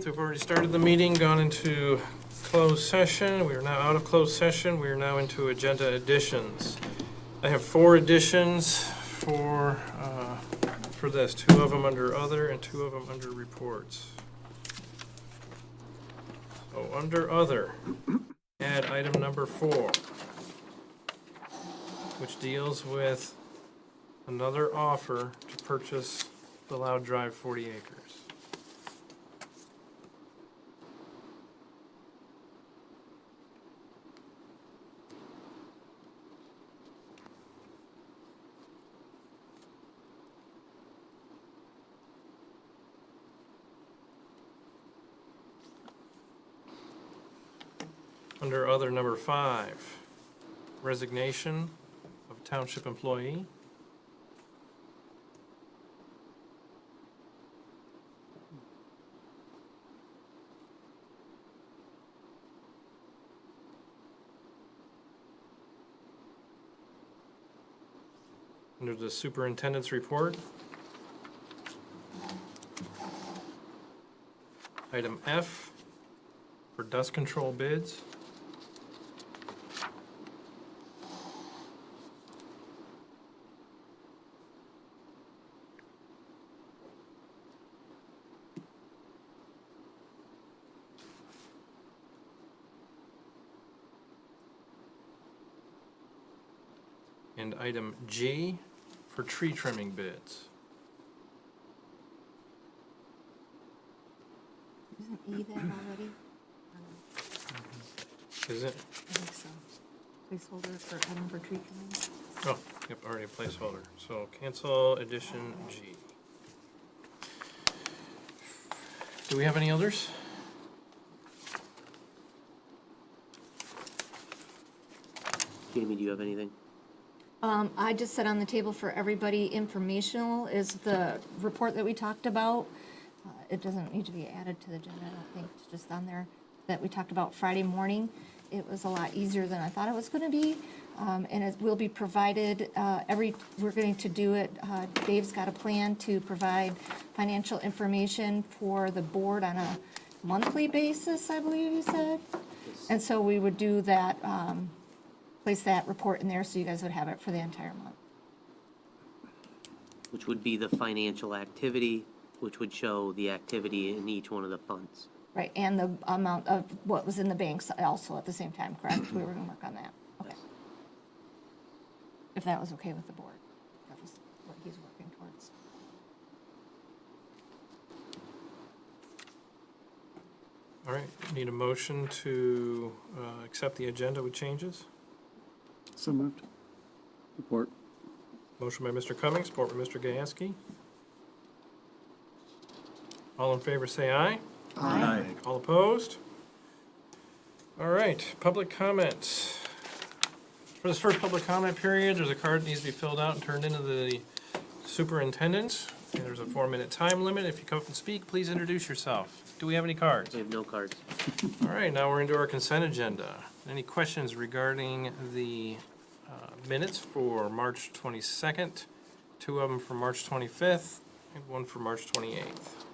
We've already started the meeting, gone into closed session. We are now out of closed session. We are now into agenda additions. I have 4 additions for this, 2 of them under other and 2 of them under reports. So under other, add item number 4, which deals with another offer to purchase the Loud Drive 40 acres. Under other, number 5, resignation of township employee. Under the superintendent's report. Item F for dust control bids. And item G for tree trimming bids. Isn't E that already? Is it? I think so. Placeholder for item for tree trimming. Oh, yep, already a placeholder. So cancel addition G. Do we have any others? Jamie, do you have anything? I just said on the table for everybody, informational is the report that we talked about. It doesn't need to be added to the agenda, I don't think, it's just on there, that we talked about Friday morning. It was a lot easier than I thought it was gonna be, and it will be provided, we're going to do it, Dave's got a plan to provide financial information for the board on a monthly basis, I believe you said. And so we would do that, place that report in there so you guys would have it for the entire month. Which would be the financial activity, which would show the activity in each one of the funds. Right, and the amount of what was in the banks also at the same time, correct? We were gonna work on that. Okay. If that was okay with the board, that was what he's working towards. All right, need a motion to accept the agenda with changes? So moved. Report. Motion by Mr. Cummings, support by Mr. Gayaski. All in favor say aye. Aye. All opposed? All right, public comments. For this first public comment period, there's a card that needs to be filled out and turned into the superintendent. And there's a 4-minute time limit. If you come up and speak, please introduce yourself. Do we have any cards? We have no cards. All right, now we're into our consent agenda. Any questions regarding the minutes for March 22nd? 2 of them for March 25th and 1 for March 28th.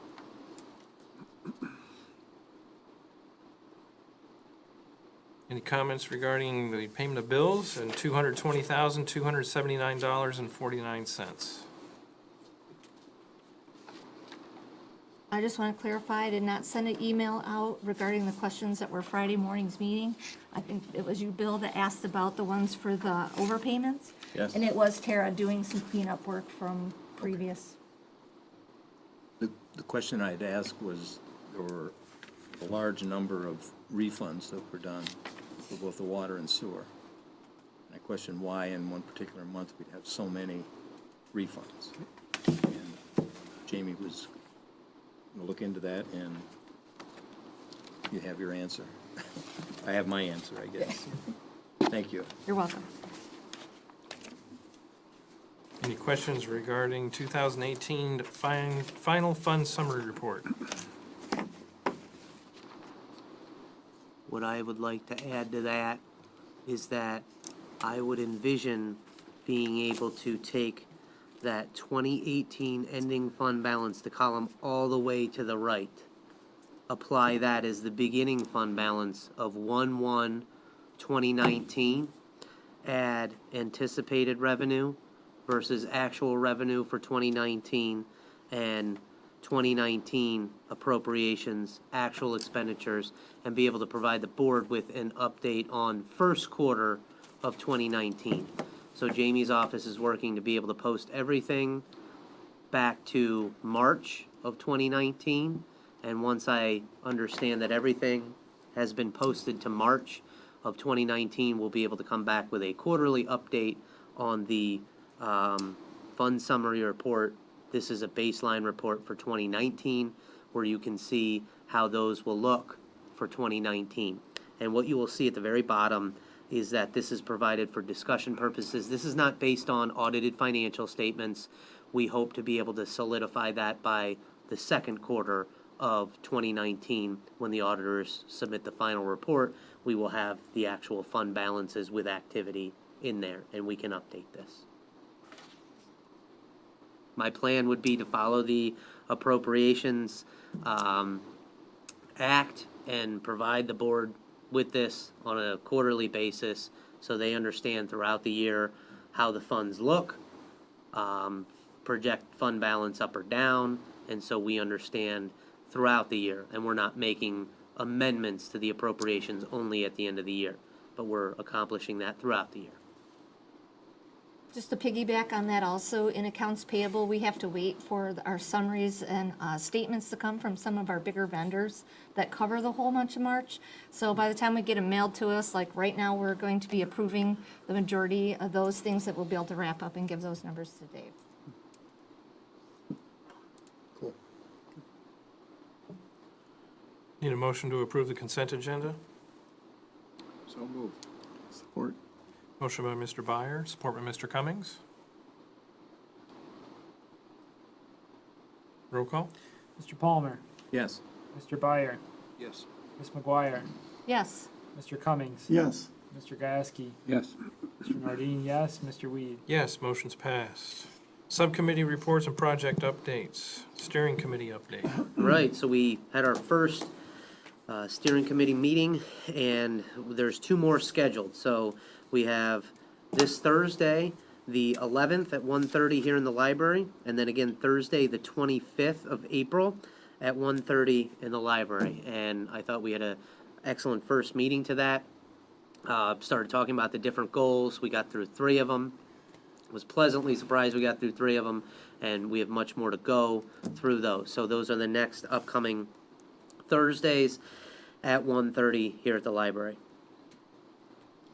Any comments regarding the payment of bills and $220,279.49? I just want to clarify, I did not send an email out regarding the questions that were Friday morning's meeting. I think it was you, Bill, that asked about the ones for the overpayments. Yes. And it was Tara doing some cleanup work from previous. The question I'd ask was, there were a large number of refunds that were done for both the water and sewer. And I questioned why in one particular month we'd have so many refunds. And Jamie was going to look into that, and you have your answer. I have my answer, I guess. Thank you. You're welcome. Any questions regarding 2018 final fund summary report? What I would like to add to that is that I would envision being able to take that 2018 ending fund balance, the column all the way to the right apply that as the beginning fund balance of 1/1/2019, add anticipated revenue versus actual revenue for 2019, and 2019 appropriations, actual expenditures, and be able to provide the board with an update on first quarter of 2019. So Jamie's office is working to be able to post everything back to March of 2019. And once I understand that everything has been posted to March of 2019, we'll be able to come back with a quarterly update on the fund summary report. This is a baseline report for 2019, where you can see how those will look for 2019. And what you will see at the very bottom is that this is provided for discussion purposes. This is not based on audited financial statements. We hope to be able to solidify that by the second quarter of 2019, when the auditors submit the final report. We will have the actual fund balances with activity in there, and we can update this. My plan would be to follow the Appropriations Act and provide the board with this on a quarterly basis, so they understand throughout the year how the funds look, project fund balance up or down, and so we understand throughout the year, and we're not making amendments to the appropriations only at the end of the year, but we're accomplishing that throughout the year. Just to piggyback on that also, in accounts payable, we have to wait for our summaries and statements to come from some of our bigger vendors that cover the whole month of March. So by the time we get them mailed to us, like right now, we're going to be approving the majority of those things that we'll be able to wrap up and give those numbers to Dave. Cool. Need a motion to approve the consent agenda? So moved. Support. Motion by Mr. Byer, support by Mr. Cummings. Roll call? Mr. Palmer, Yes. Mr. Byer, Yes. Ms. McGuire, Yes. Mr. Cummings, Yes. Mr. Gasko, Yes. Mr. Nardine, yes, Mr. Weed. Yes, motion's passed. Subcommittee reports and project updates. Steering committee update. Right, so we had our first steering committee meeting, and there's two more scheduled. So we have this Thursday, the 11th at 1:30 here in the library, and then again Thursday, the 25th of April at 1:30 in the library. And I thought we had an excellent first meeting to that. Started talking about the different goals. We got through 3 of them. Was pleasantly surprised we got through 3 of them, and we have much more to go through those. So those are the next upcoming Thursdays at 1:30 here at the library.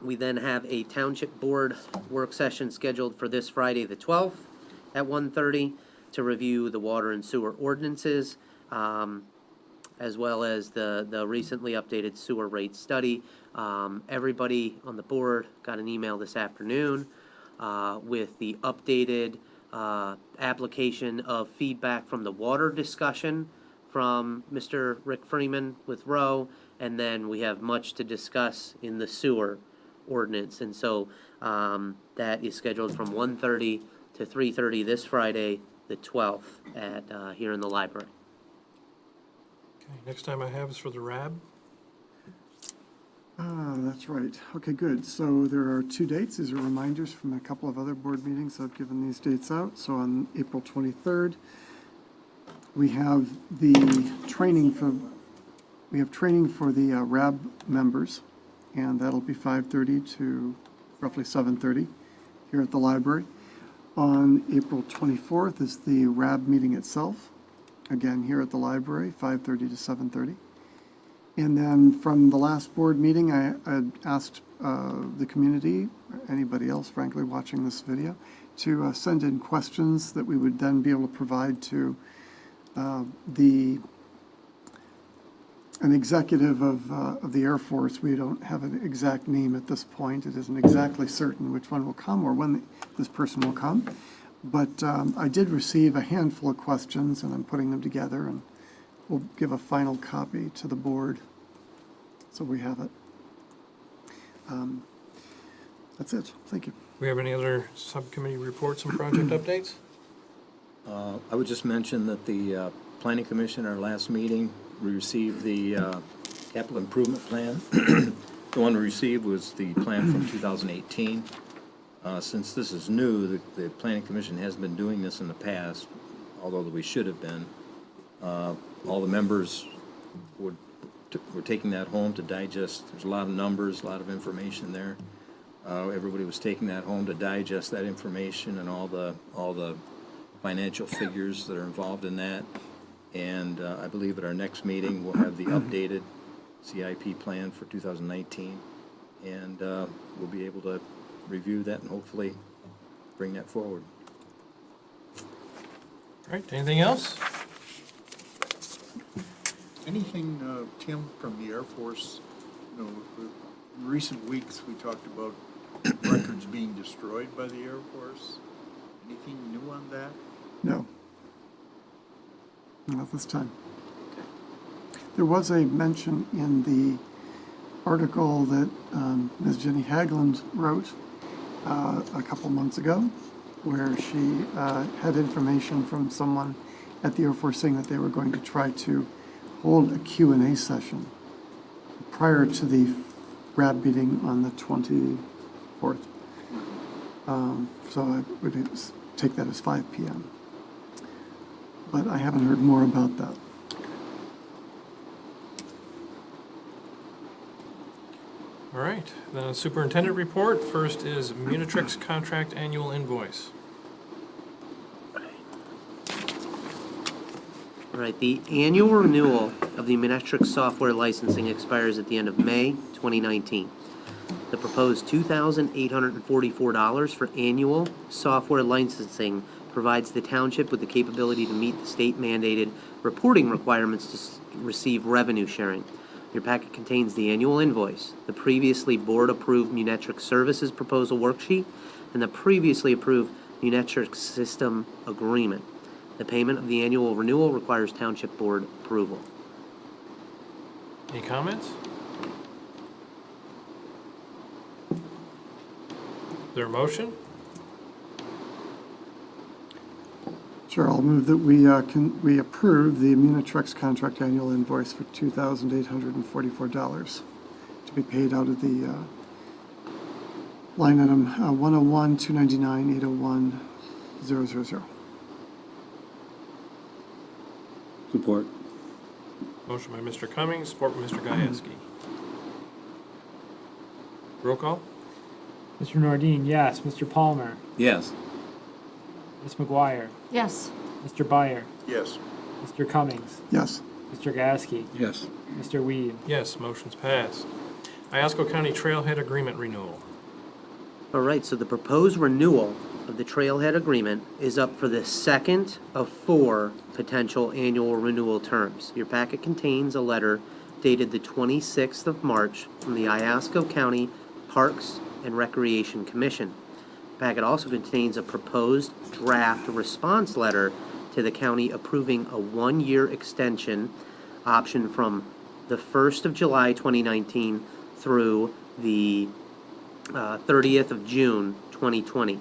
We then have a Township Board work session scheduled for this Friday, the 12th, at 1:30, to review the water and sewer ordinances, as well as the recently updated sewer rate study. Everybody on the board got an email this afternoon with the updated application of feedback from the water discussion from Mr. Rick Freeman with Rowe, and then we have much to discuss in the sewer ordinance. And so that is scheduled from 1:30 to 3:30 this Friday, the 12th, at here in the library. Okay, next time I have is for the RAB. That's right. Okay, good. So there are 2 dates. These are reminders from a couple of other board meetings. I've given these dates out. So on April 23rd, we have the training for, the RAB members, and that'll be 5:30 to roughly 7:30 here at the library. On April 24th is the RAB meeting itself, again here at the library, 5:30 to 7:30. And then from the last board meeting, I asked the community, anybody else frankly watching this video, to send in questions that we would then be able to provide to an executive of the Air Force. We don't have an exact name at this point. It isn't exactly certain which one will come or when this person will come. But I did receive a handful of questions, and I'm putting them together, and we'll give a final copy to the board, so we have it. That's it. Thank you. We have any other subcommittee reports and project updates? I would just mention that the Planning Commission, our last meeting, we received the capital improvement plan. The one we received was the plan from 2018. Since this is new, the planning commission has been doing this in the past, although we should have been. All the members were taking that home to digest. There's a lot of numbers, a lot of information there. Everybody was taking that home to digest that information and all the financial figures that are involved in that. And I believe at our next meeting, we'll have the updated CIP plan for 2019. And we'll be able to review that and hopefully bring that forward. All right, anything else? Anything, Tim, from the Air Force? You know, in recent weeks, we talked about records being destroyed by the Air Force. Anything new on that? No. Not this time. There was a mention in the article that Ms. Jenny Hagland wrote a couple months ago, where she had information from someone at the Air Force saying that they were going to try to hold a Q&A session prior to the RAB meeting on the 24th. So I would take that as 5 p.m. But I haven't heard more about that. All right, the superintendent report. First is Munitrix contract annual invoice. All right, the annual renewal of the Munitrix software licensing expires at the end of May 2019. The proposed $2,844 for annual software licensing provides the township with the capability to meet the state-mandated reporting requirements to receive revenue sharing. Your packet contains the annual invoice, the previously board-approved Munitrix services proposal worksheet, and the previously approved Munitrix system agreement. The payment of the annual renewal requires township board approval. Any comments? Is there a motion? Sure, I'll move that we approve the Munitrix contract annual invoice for $2,844 to be paid out of the line item 101-299-801-000. Support. Motion by Mr. Cummings, support by Mr. Gajewski. Roll call? Mr. Nordine, yes. Mr. Palmer? Yes. Ms. McGuire? Yes. Mr. Byer? Yes. Mr. Cummings? Yes. Mr. Gasky? Yes. Mr. Weed? Yes, motion's passed. Iosco County Trailhead Agreement Renewal. All right, so the proposed renewal of the Trailhead Agreement is up for the second of 4 potential annual renewal terms. Your packet contains a letter dated the 26th of March from the Iosco County Parks and Recreation Commission. The packet also contains a proposed draft response letter to the county approving a 1-year extension option from the 1st of July 2019 through the 30th of June 2020.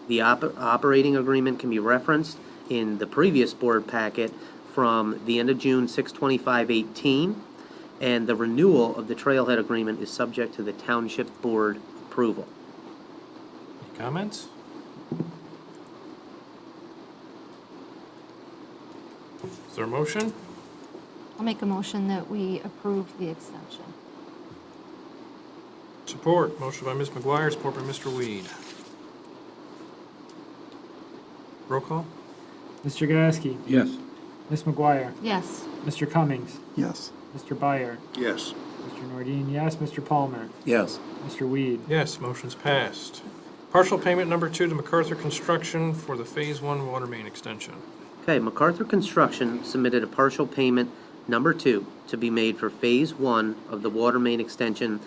The operating agreement can be referenced in the previous board packet from the end of June 6/25/18, and the renewal of the Trailhead Agreement is subject to the Township Board approval. Any comments? Is there a motion? I'll make a motion that we approve the extension. Support. Motion by Ms. McGuire, support by Mr. Weed. Roll call? Mr. Gasky? Yes. Ms. McGuire? Yes. Mr. Cummings? Yes. Mr. Byer? Yes. Mr. Nordine, yes. Mr. Palmer? Yes. Mr. Weed? Yes, motion's passed. Partial payment number 2 to MacArthur Construction for the Phase 1 water main extension. Okay, MacArthur Construction submitted a partial payment number 2 to be made for Phase 1 of the water main extension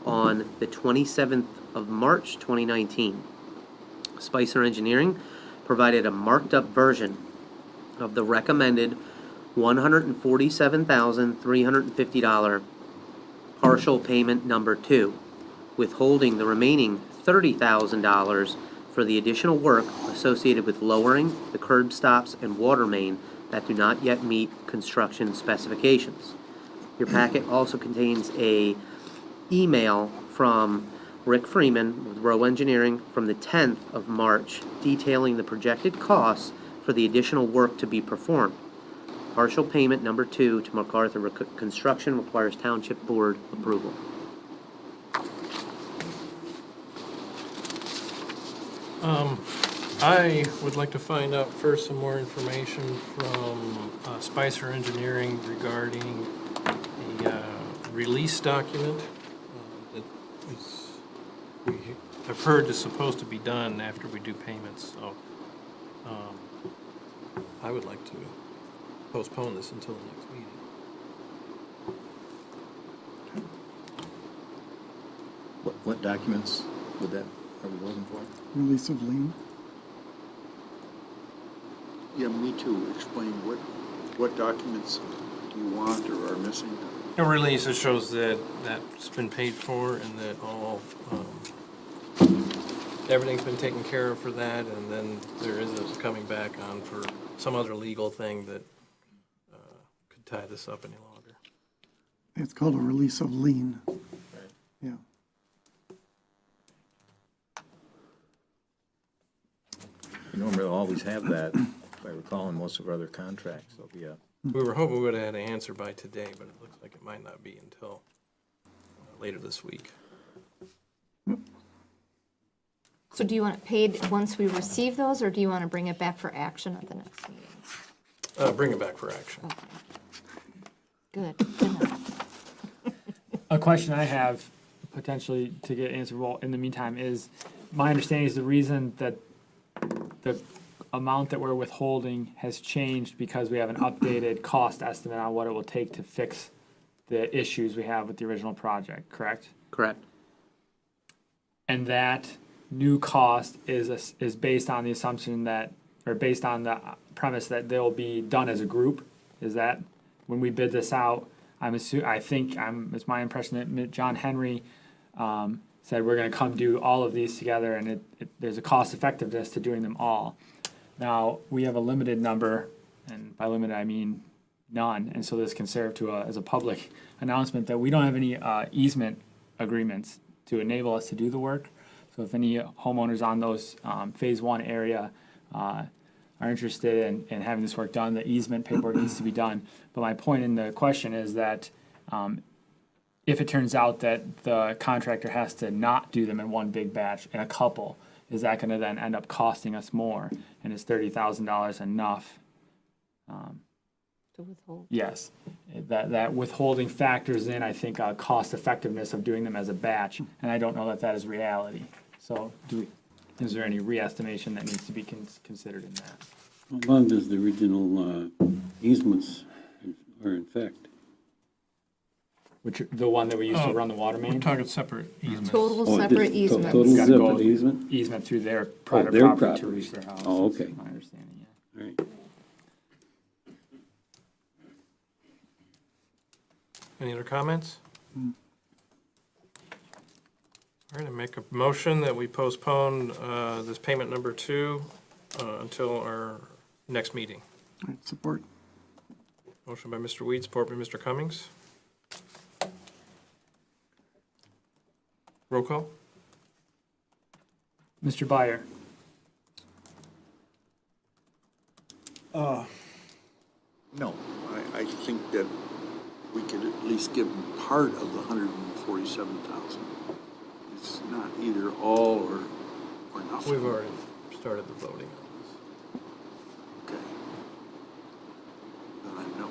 on the 27th of March 2019. Spicer Engineering provided a marked up version of the recommended $147,350 partial payment number 2, withholding the remaining $30,000 for the additional work associated with lowering the curb stops and water main that do not yet meet construction specifications. Your packet also contains a email from Rick Freeman with Rowe Engineering from the 10th of March detailing the projected costs for the additional work to be performed. Partial payment number 2 to MacArthur Construction requires Township Board approval. I would like to find out first some more information from Spicer Engineering regarding the release document that is, I've heard is supposed to be done after we do payments, so I would like to postpone this until the next meeting. What documents would that, are we looking for? Release of lien. Yeah, me too. Explain what documents do you want or are missing? A release that shows that that's been paid for and that all, everything's been taken care of for that, and then there is a coming back on for some other legal thing that could tie this up any longer. It's called a release of lien. Yeah. You normally always have that, if I recall, in most of our other contracts, there'll be a, We were hoping we would have had an answer by today, but it looks like it might not be until later this week. So do you want it paid once we receive those, or do you want to bring it back for action at the next meeting? Bring it back for action. Okay. Good enough. A question I have potentially to get answered, well, in the meantime, is my understanding is the reason that the amount that we're withholding has changed because we have an updated cost estimate on what it will take to fix the issues we have with the original project, correct? Correct. And that new cost is based on the assumption that, or based on the premise that they'll be done as a group? Is that, when we bid this out, it's my impression that John Henry said we're gonna come do all of these together, and there's a cost effectiveness to doing them all. Now, we have a limited number, and by limited I mean none, and so this can serve to as a public announcement that we don't have any easement agreements to enable us to do the work. So if any homeowners on those phase 1 area are interested in having this work done, the easement paperwork needs to be done. But my point in the question is that if it turns out that the contractor has to not do them in one big batch, in a couple, is that gonna then end up costing us more? And is $30,000 enough? To withhold. Yes, that withholding factors in, I think, cost effectiveness of doing them as a batch, and I don't know that that is reality. So is there any re-estimation that needs to be considered in that? How long does the original easements are in effect? Which, the one that we used to run the water We're main? talking separate easements. Total Oh, separate this- easements. Total Gotta go separate easement? Easement through their private their property to property. reach their house. Oh, is okay. my understanding, yeah. All right. Any other comments? All right, I make a motion that we postpone this payment number 2 until our next meeting. All right, support. Motion by Mr. Weed, support by Mr. Cummings. Roll call? Mr. Byer, No, I think that we could at least give them part of the 147,000. It's not either all or nothing. We've already started the voting on Okay. Then I know.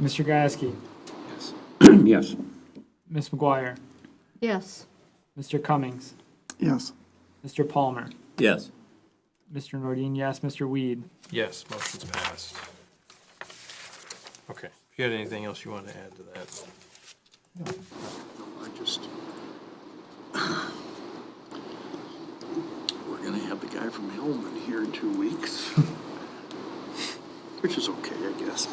Mr. Gasky, this. Yes. Ms. McGuire, Yes. Mr. Cummings, Yes. Mr. Palmer, yes. Mr. Nordine, yes, Mr. Weed. Yes, motion's passed. Okay, if you had anything else you wanted to add to that? No, I just, we're gonna have the guy from Hillman here in 2 weeks, which is okay, I guess.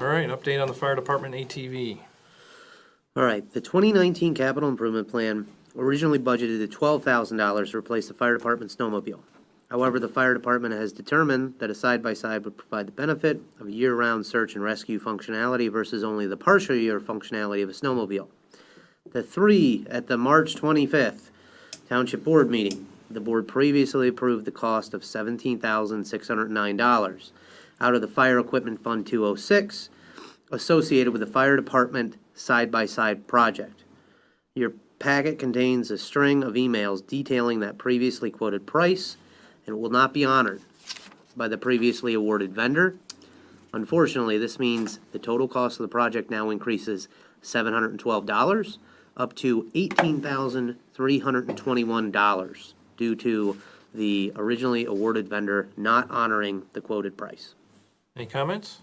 All right, update on the fire department ATV. All right, the 2019 capital improvement plan originally budgeted at $12,000 to replace the fire department snowmobile. However, the fire department has determined that a side-by-side would provide the benefit of a year-round search and rescue functionality versus only the partial year functionality of a snowmobile. The three at the March 25th Township Board meeting, the board previously approved the cost of $17,609 out of the Fire Equipment Fund 206 associated with the fire department side-by-side project. Your packet contains a string of emails detailing that previously quoted price and will not be honored by the previously awarded vendor. Unfortunately, this means the total cost of the project now increases $712 up to $18,321 due to the originally awarded vendor not honoring the quoted price. Any comments?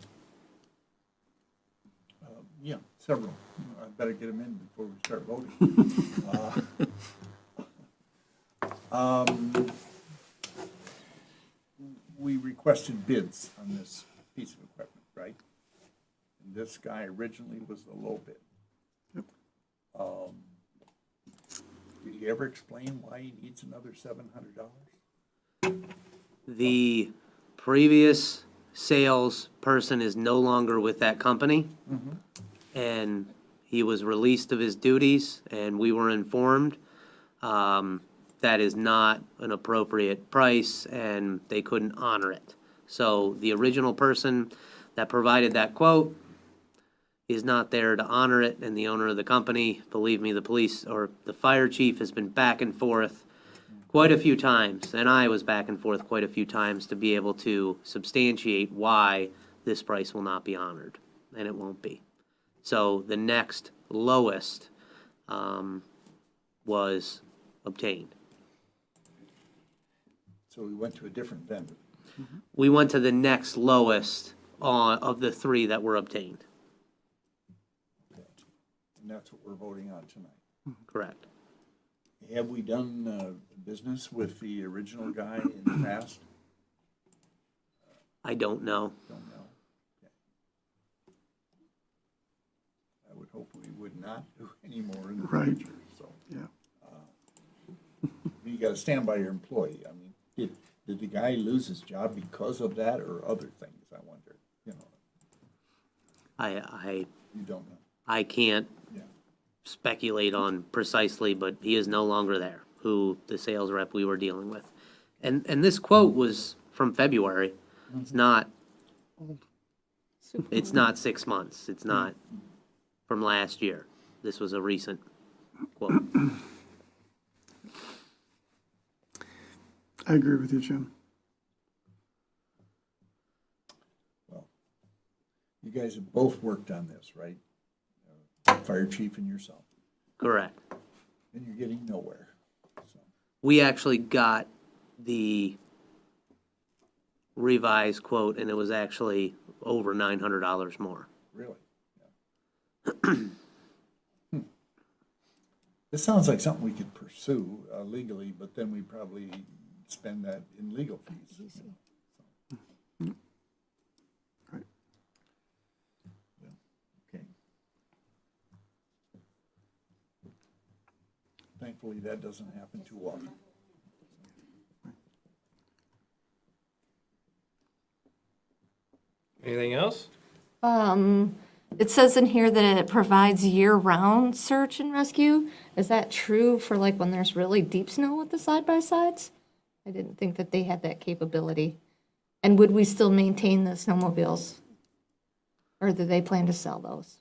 Yeah, several. I better get them in before we start voting. We requested bids on this piece of equipment, right? And this guy originally was the low bid. Yep. Did he ever explain why he needs another $700? The previous sales person is no longer with that company. And he was released of his duties, and we were informed that is not an appropriate price, and they couldn't honor it. So the original person that provided that quote is not there to honor it, and the owner of the company, believe me, the police or the fire chief has been back and forth quite a few times, and I was back and forth quite a few times to be able to substantiate why this price will not be honored, and it won't be. So the next lowest was obtained. So we went to a different vendor. We went to the next lowest of the three that were obtained. And that's what we're voting on tonight. Correct. Have we done business with the original guy in the past? I don't know. Don't know. Okay. I would hope we would not do any more in the Right. future, so. Yeah. You gotta stand by your employee. I mean, did the guy lose his job because of that or other things, I wonder? You know, you don't know. I can't Yeah. speculate on precisely, but he is no longer there, who the sales rep we were dealing with. And this quote was from February. It's not 6 months. It's not from last year. This was a recent quote. I agree with you, Jim. Well, you guys have both worked on this, right? Fire chief and yourself, Correct. and you're getting nowhere, so. We actually got the revised quote, and it was actually over $900 more. Really? Yeah. This sounds like something we could pursue legally, but then we probably spend that in legal fees. You know, so. Right. Yeah, okay. Thankfully, that doesn't happen too often. Anything else? It says in here that it provides year-round search and rescue. Is that true for like when there's really deep snow with the side-by-sides? I didn't think that they had that capability. And would we still maintain the snowmobiles? Or do they plan to sell those?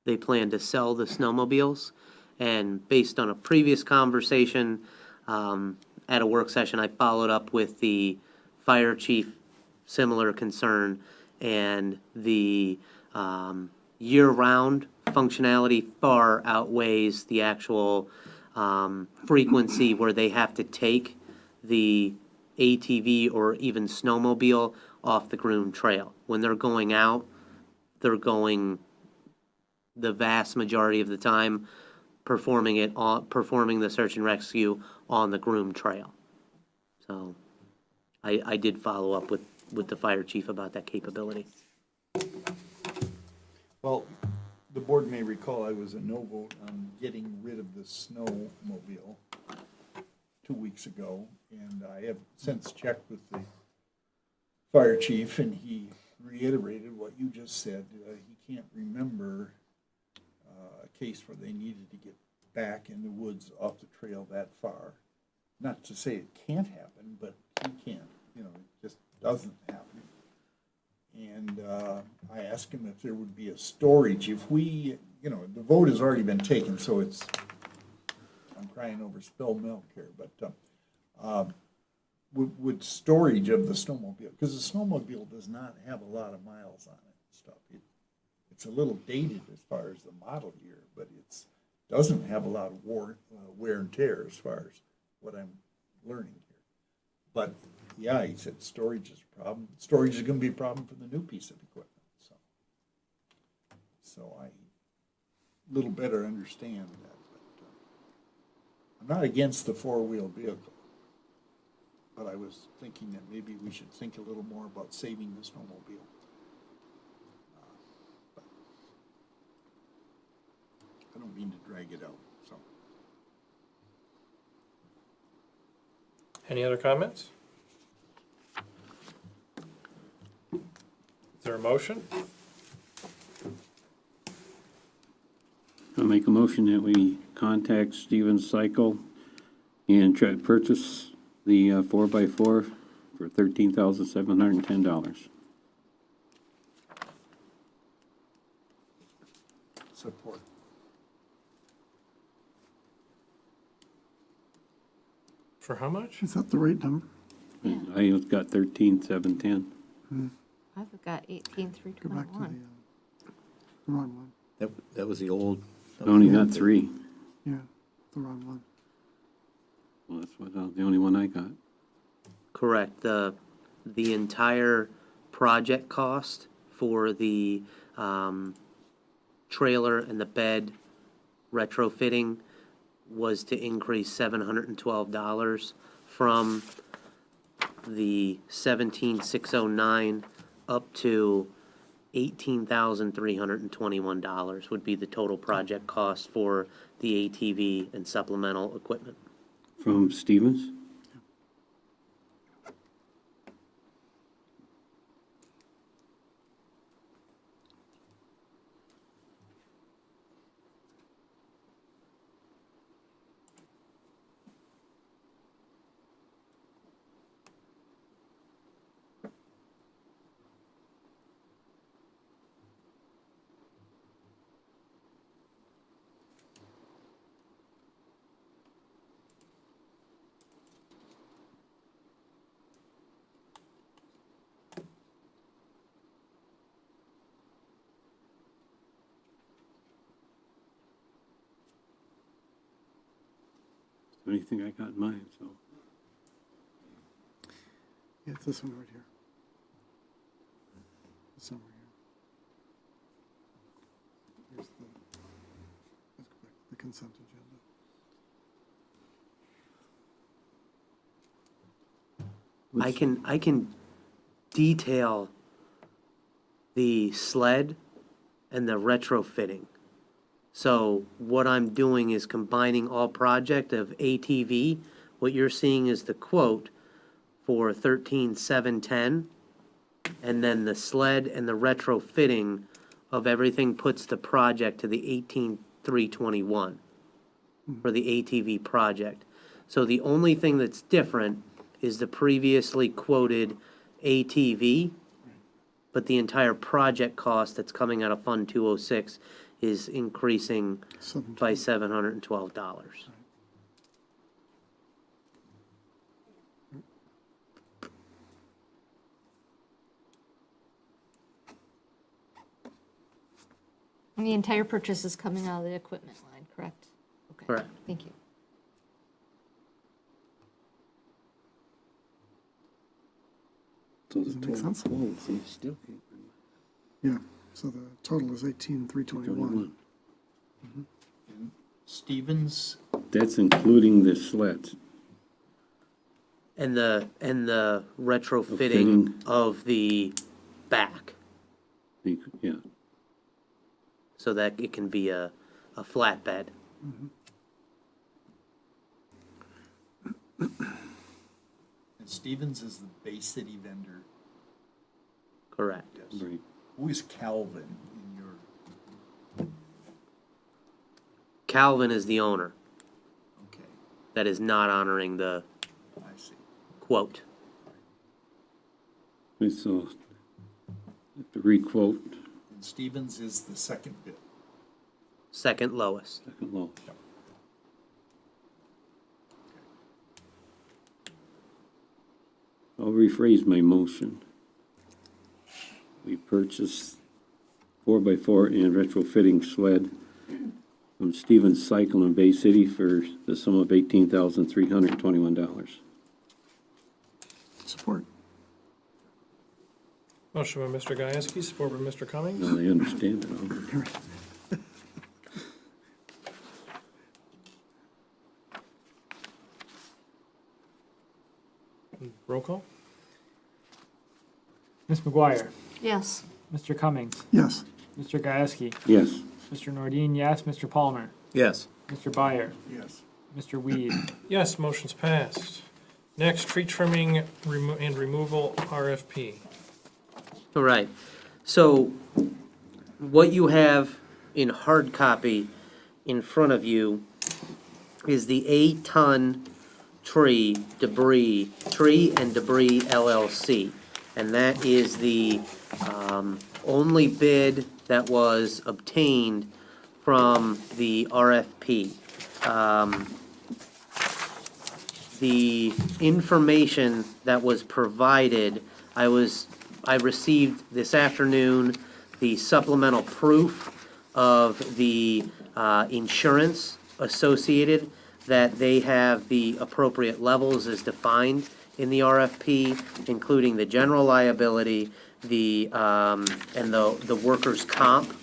They plan to sell the snowmobiles, and based on a previous conversation at a work session, I followed up with the fire chief, similar concern, and the year-round functionality far outweighs the actual frequency where they have to take the ATV or even snowmobile off the groomed trail. When they're going out, they're going the vast majority of the time performing the search and rescue on the groomed trail. So I did follow up with the fire chief about that capability. Well, the board may recall I was a no vote on getting rid of the snowmobile 2 weeks ago, and I have since checked with the fire chief, and he reiterated what you just said. He can't remember a case where they needed to get back in the woods off the trail that far. Not to say it can't happen, but he can't, you know, it just doesn't happen. And I asked him if there would be a storage, if we, you know, the vote has already been taken, so it's, I'm crying over spilled milk here, but would storage of the snowmobile, because the snowmobile does not have a lot of miles on it and stuff. It's a little dated as far as the model year, but it's doesn't have a lot of wear and tear as far as what I'm learning here. But yeah, he said storage is a problem. Storage is going to be a problem for the new piece of equipment. So I a little better understand that. But, I'm not against the four-wheel vehicle, but I was thinking that maybe we should think a little more about saving the snowmobile. But I don't mean to drag it out. So. Any other comments? Is there a motion? I'll make a motion that we contact Stevens Cycle and try to purchase the 4x4 for $13,710. Support. For how much? Is that the right number? And I got 13,710. I've got Go back to 18,321. the wrong one. That was the old. I only got 3. Yeah, the wrong one. Well, that's what, the only one I got. Correct. The entire project cost for the trailer and the bed retrofitting was to increase $712 from the 17,609 up to $18,321 would be the total project cost for the ATV and supplemental equipment. From Stevens? Anything I got in mind, so. Yeah, it's this one right here. This one right here. Here's the, let's go back to the consent agenda. I can detail the sled and the retrofitting. So what I'm doing is combining all project of ATV. What you're seeing is the quote for 13,710, and then the sled and the retrofitting of everything puts the project to the 18,321 for the ATV project. So the only thing that's different is the previously quoted ATV, but the entire project cost that's coming out of Fund 206 is increasing by $712. And the entire purchase is coming out of the equipment line, correct? Okay. Correct. Thank you. So Does it make sense? Still can't Yeah, so the total is 18,321. Stevens, That's including the sleds. And the retrofitting Fitting. of the back. Yeah, so that it can be a flatbed. And Stevens is the Bay City vendor. Correct. Yes. Right. Who is Calvin in your, Calvin is the owner okay, that is not honoring the I see. quote. We saw, have to requote, And Stevens is the second bid. Second lowest. second low. I'll rephrase my motion. We purchased 4x4 and retrofitting sled from Stevens Cycle in Bay City for the sum of $18,321. Support. Motion by Mr. Gieske, support by Mr. Cummings. Now I understand it all. Roll call? Ms. McGuire, Yes. Mr. Cummings, Yes. Mr. Gieske, Yes. Mr. Nordine, yes, Mr. Palmer, Yes. Mr. Byer, Yes. Mr. Weed. Yes, motion's passed. Next, tree trimming and removal RFP. All right. So what you have in hard copy in front of you is the 8-ton tree and debris LLC. And that is the only bid that was obtained from the RFP. The information that was provided, I received this afternoon the supplemental proof of the insurance associated, that they have the appropriate levels as defined in the RFP, including the general liability, and the workers' comp.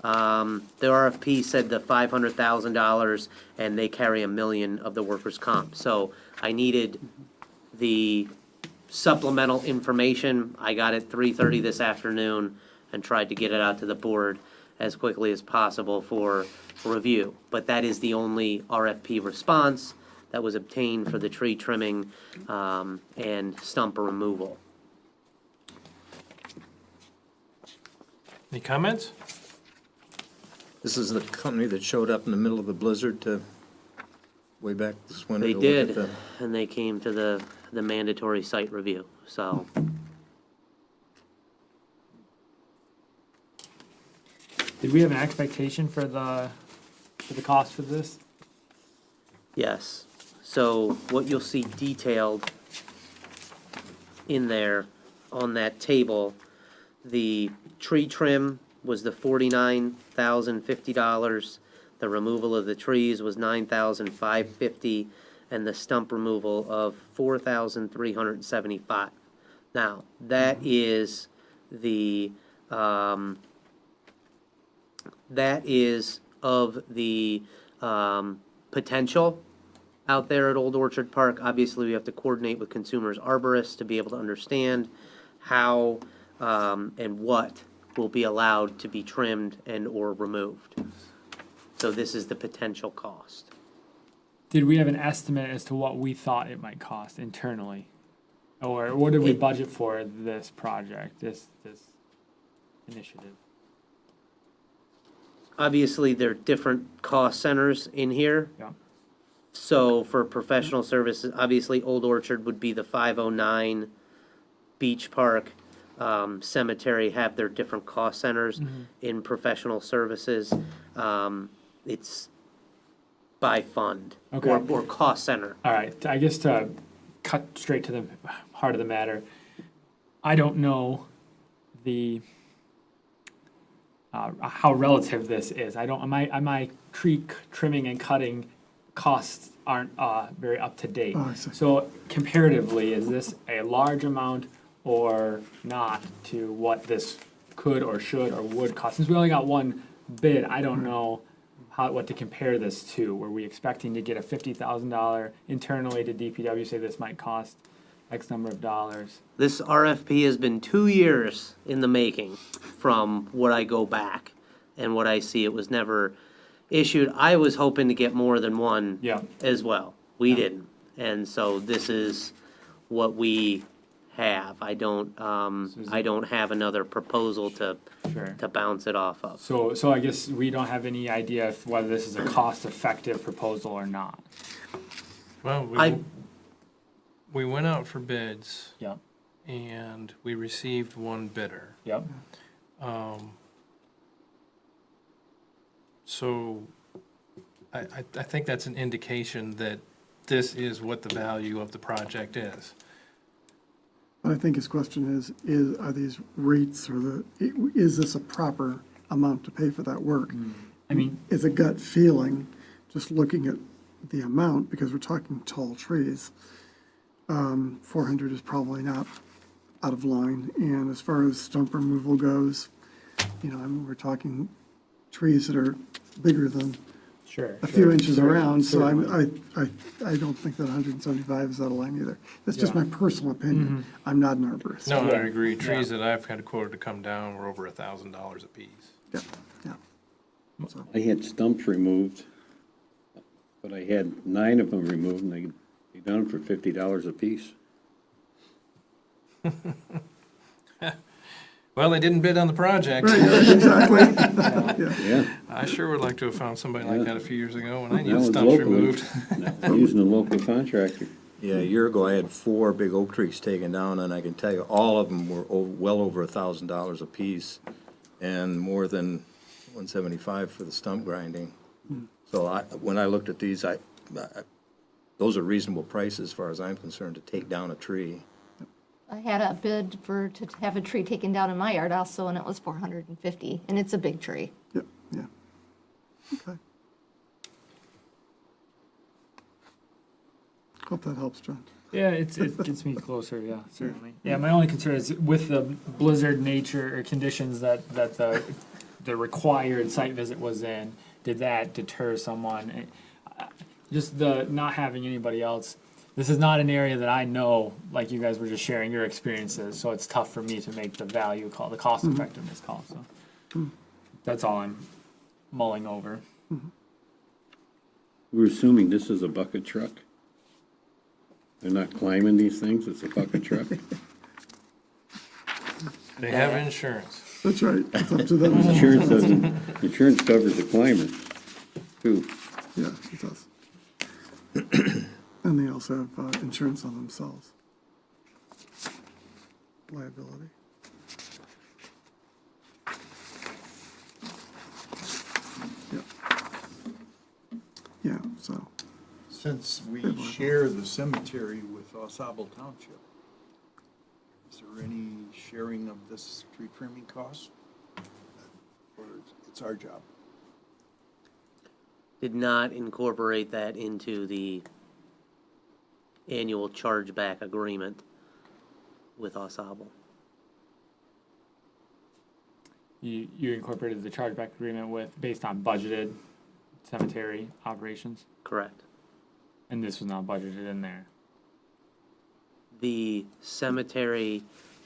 The RFP said the $500,000, and they carry $1 million of the workers' comp. So I needed the supplemental information. I got it 3:30 this afternoon and tried to get it out to the board as quickly as possible for review. But that is the only RFP response that was obtained for the tree trimming and stump removal. Any comments? This is the company that showed up in the middle of the blizzard to, way back this winter. They to look at did, the- and they came to the mandatory site review, so. Did we have an expectation for the cost for this? Yes, so what you'll see detailed in there on that table, the tree trim was the $49,050, the removal of the trees was $9,550, and the stump removal of $4,375. Now, that is the, that is of the potential out there at Old Orchard Park. Obviously, we have to coordinate with consumers arborists to be able to understand how and what will be allowed to be trimmed and or removed. So this is the potential cost. Did we have an estimate as to what we thought it might cost internally? Or what did we budget for this project, this initiative? Obviously, there are different cost centers in here. Yeah. So for professional services, obviously Old Orchard would be the 509, Beach Park, Cemetery have their different cost centers. In professional services. It's by fund Okay. or cost center. All right, I guess to cut straight to the heart of the matter, I don't know the how relative this is. I don't. My tree trimming and cutting costs aren't very up to date. Oh, I see. So comparatively, is this a large amount or not to what this could or should or would cost? Since we only got one bid, I don't know what to compare this to. Were we expecting to get a $50,000 internally to DPW, say this might cost X number of dollars? This RFP has been 2 years in the making from what I go back. and what I see, it was never issued. I was hoping to get more than one Yeah. as well. We didn't. And so this is what we have. I don't have another proposal to Sure. bounce it off of. So I guess we don't have any idea if whether this is a cost-effective proposal or not. Well, I- we went out for bids Yep, and we received one bidder. yep. So I think that's an indication that this is what the value of the project is. But I think his question is, are these rates or is this a proper amount to pay for that work? I mean, It's a gut feeling, just looking at the amount, because we're talking tall trees. 400 is probably not out of line. And as far as stump removal goes, you know, I mean, we're talking trees that are bigger than sure. a few inches Certainly, around, so certainly. I don't think that 175 is out of line either. That's just Yeah. my personal opinion. I'm not an arborist. No, I Yeah. agree. Trees that I've had quoted to come down were over $1,000 a piece. Yeah, yeah. So, I had stumps removed, but I had 9 of them removed, and they done them for $50 a piece. Well, they didn't bid on the project. exactly. Yeah, I sure would like to have found somebody like that a few years ago when I that needed was stumps locally. removed. Using a local contractor. Yeah, a year ago, I had 4 big oak trees taken down, and I can tell you, all of them were well over $1,000 a piece, and more than $175 for the stump grinding. So when I looked at these, those are reasonable prices as far as I'm concerned to take down a tree. I had a bid to have a tree taken down in my yard also, and it was 450, and it's a big tree. Yeah, yeah. Okay. Hope that helps, John. Yeah, it gets me closer, yeah, certainly. Yeah, my only concern is with the blizzard nature or conditions that the required site visit was in, did that deter someone? Just the not having anybody else, this is not an area that I know, like you guys were just sharing your experiences, so it's tough for me to make the value call, the cost effectiveness call, so. That's all I'm mulling over. We're assuming this is a bucket truck. They're not climbing these things, it's a bucket truck. They have insurance. That's right, it's up to them. Insurance covers the climber, too. Yeah, it does. And they also have insurance on themselves. Liability. Yeah. Yeah, so, Since we share the cemetery with Oscoda Township, is there any sharing of this tree trimming cost? Or it's our job? Did not incorporate that into the annual chargeback agreement with Osable. You incorporated the chargeback agreement based on budgeted cemetery operations, Correct. and this was not budgeted in there. The cemetery,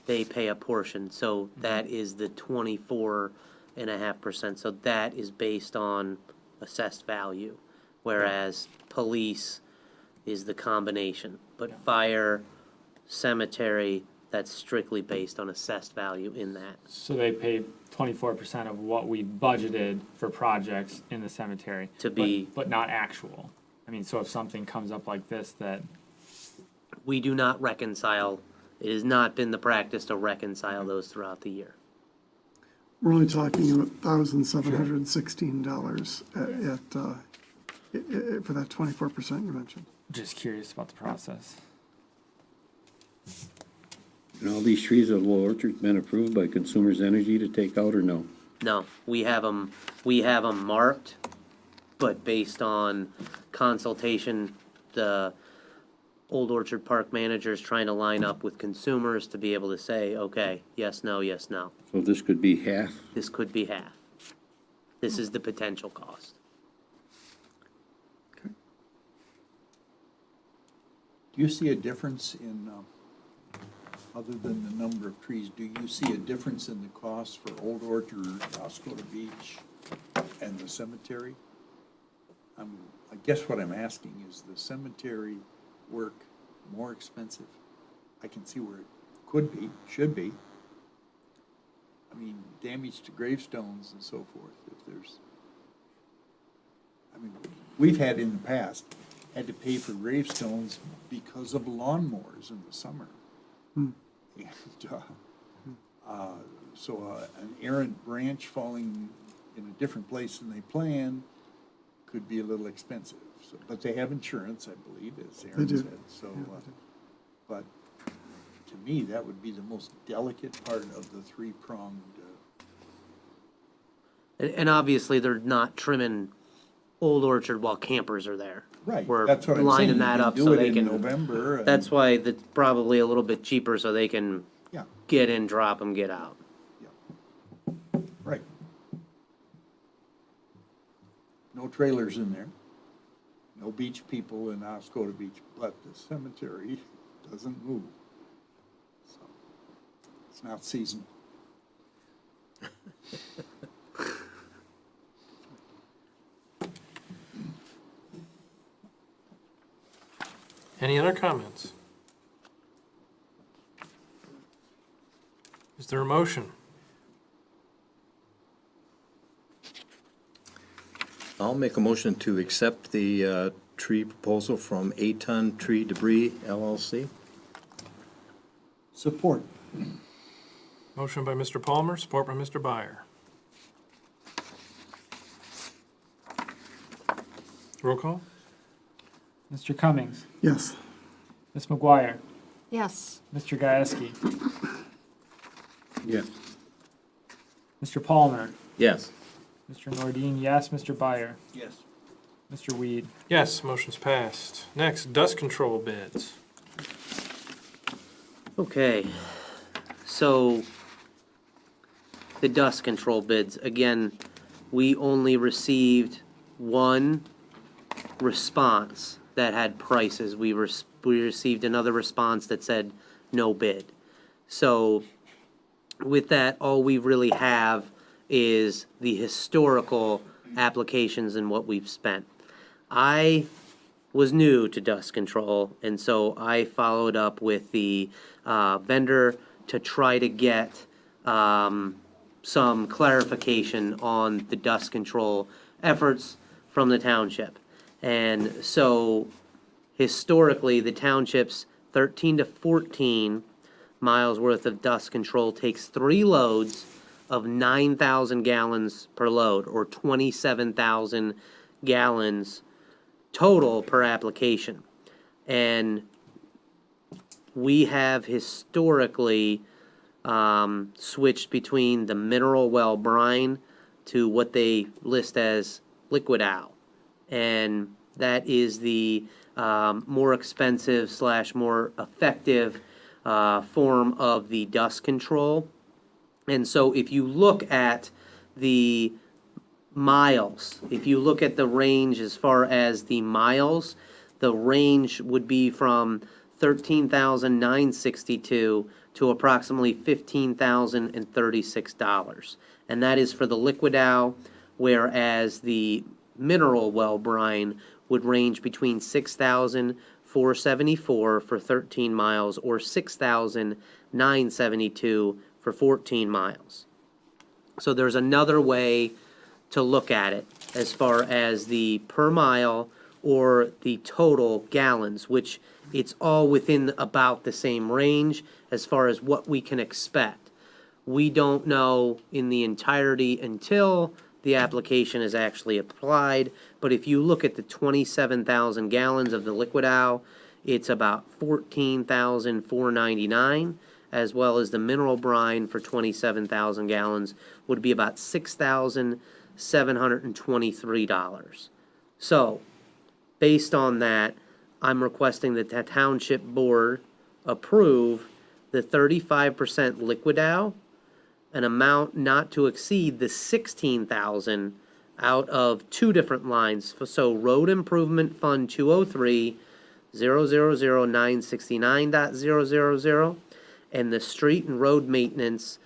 they pay a portion, so that is the 24.5%. So that is based on assessed value, whereas police is the combination. But fire, cemetery, that's strictly based on assessed value in that. So they pay 24% of what we budgeted for projects in the cemetery. To be- But not actual. I mean, so if something comes up like this that, We do not reconcile, it has not been the practice to reconcile those throughout the year. we're only talking about $1,716 for that 24% you mentioned. just curious about the process. And all these trees at Little Orchard's been approved by Consumers Energy to take out or no? No, we have them marked, but based on consultation, the Old Orchard Park manager is trying to line up with consumers to be able to say, okay, yes, no, yes, no. So this could be half? This could be half. This is the potential cost. Do you see a difference in, other than the number of trees, do you see a difference in the cost for Old Orchard, Oscoda Beach, and the cemetery? I guess what I'm asking is the cemetery work more expensive? I can see where it could be, should be. I mean, damage to gravestones and so forth, if there's, I mean, we've had in the past, had to pay for gravestones because of lawnmowers in the summer. And, so an errant branch falling in a different place than they planned could be a little expensive. So, but they have insurance, I believe, as Aaron do. said, so, but to me, that would be the most delicate part of the three-pronged, And obviously, they're not trimming Old Orchard while campers are there. right, We're that's what I'm saying. lining You that can up do so it they in can. November. and- That's why it's probably a little bit cheaper so they can Yeah, get in, drop them, get out. yeah, right. No trailers in there, no beach people in Oscoda Beach, but the cemetery doesn't move. So, it's not seasonal. Any other comments? Is there a motion? I'll make a motion to accept the tree proposal from A-Ton Tree Debris LLC. Support. Motion by Mr. Palmer, support by Mr. Byer. Roll call? Mr. Cummings, Yes. Ms. McGuire, Yes. Mr. Gieske, Yes. Mr. Palmer, Yes. Mr. Nordine, yes, Mr. Byer, Yes. Mr. Weed. Yes, motion's passed. Next, dust control bids. Okay, so the dust control bids, again, we only received one response that had prices. We received another response that said no bid. So with that, all we really have is the historical applications and what we've spent. I was new to dust control, and so I followed up with the vendor to try to get some clarification on the dust control efforts from the township. And so historically, the township's 13 to 14 miles worth of dust control takes 3 loads of 9,000 gallons per load, or 27,000 gallons total per application. And we have historically switched between the mineral well brine to what they list as liquid owl. And that is the more expensive / more effective form of the dust control. And so if you look at the miles, if you look at the range as far as the miles, the range would be from 13,962 to approximately $15,036. And that is for the liquid owl, whereas the mineral well brine would range between 6,474 for 13 miles or 6,972 for 14 miles. So there's another way to look at it as far as the per mile or the total gallons, which it's all within about the same range as far as what we can expect. We don't know in the entirety until the application is actually applied, but if you look at the 27,000 gallons of the liquid owl, it's about $14,499, as well as the mineral brine for 27,000 gallons would be about $6,723. So, based on that, I'm requesting that the township board approve the 35% liquid owl, an amount not to exceed the 16,000 out of 2 different lines. So Road Improvement Fund 203, 000,969.000, and the Street and Road Maintenance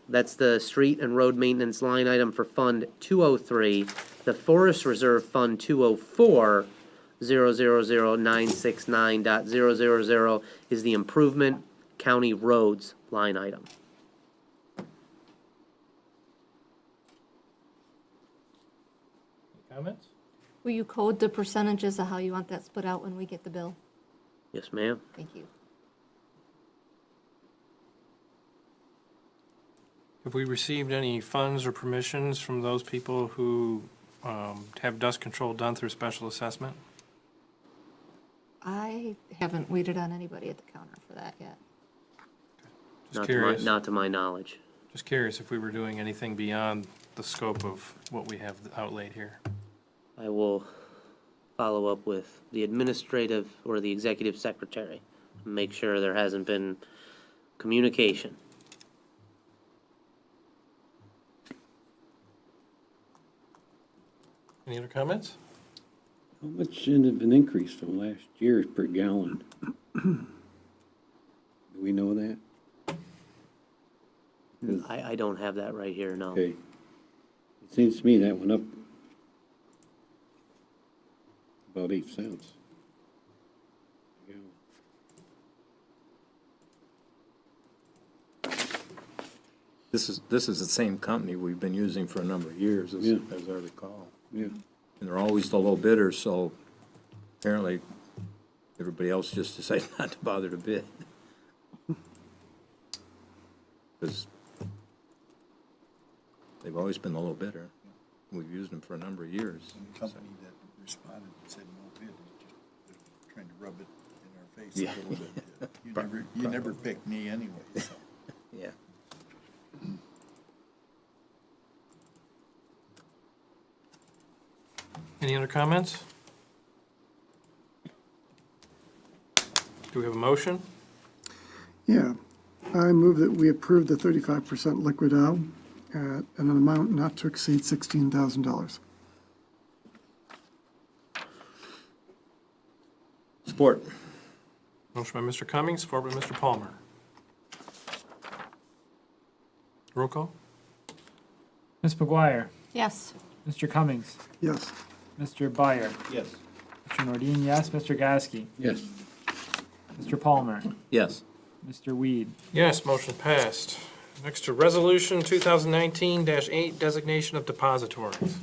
that's the street and road maintenance line item for Fund 203. The Forest Reserve Fund 204, 000969.000 is the improvement county roads line item. Comments? Will you code the percentages of how you want that split out when we get the bill? Yes, ma'am. Thank you. Have we received any funds or permissions from those people who have dust control done through special assessment? I haven't waited on anybody at the counter for that yet. Just curious. Not to my knowledge. Just curious if we were doing anything beyond the scope of what we have outlaid here. I will follow up with the administrative or the executive secretary. Make sure there hasn't been communication. Any other comments? How much should have been increased from last year per gallon? Do we know that? I don't have that right here, no. Okay. It seems to me that went up about 8 cents. Yeah. This is the same company we've been using for a number of years, as Yeah. I recall. Yeah. And they're always the low bidder, so apparently everybody else just decided not to bother to bid. Because they've always been the low bidder. We've used them for a number of years. The company that responded and said no bid is just trying to rub it in our face Yeah. a little bit. You never picked me anyway, so. Yeah. Any other comments? Do we have a motion? Yeah, I move that we approve the 35% liquid out at an amount not to exceed $16,000. Support. Motion by Mr. Cummings, support by Mr. Palmer. Roll call? Ms. McGuire, Yes. Mr. Cummings, Yes. Mr. Byer, Yes. Mr. Nordine, yes, Mr. Gasky, Yes. Mr. Palmer, Yes. Mr. Weed. Yes, motion passed. Next to Resolution 2019-8, designation of depositories.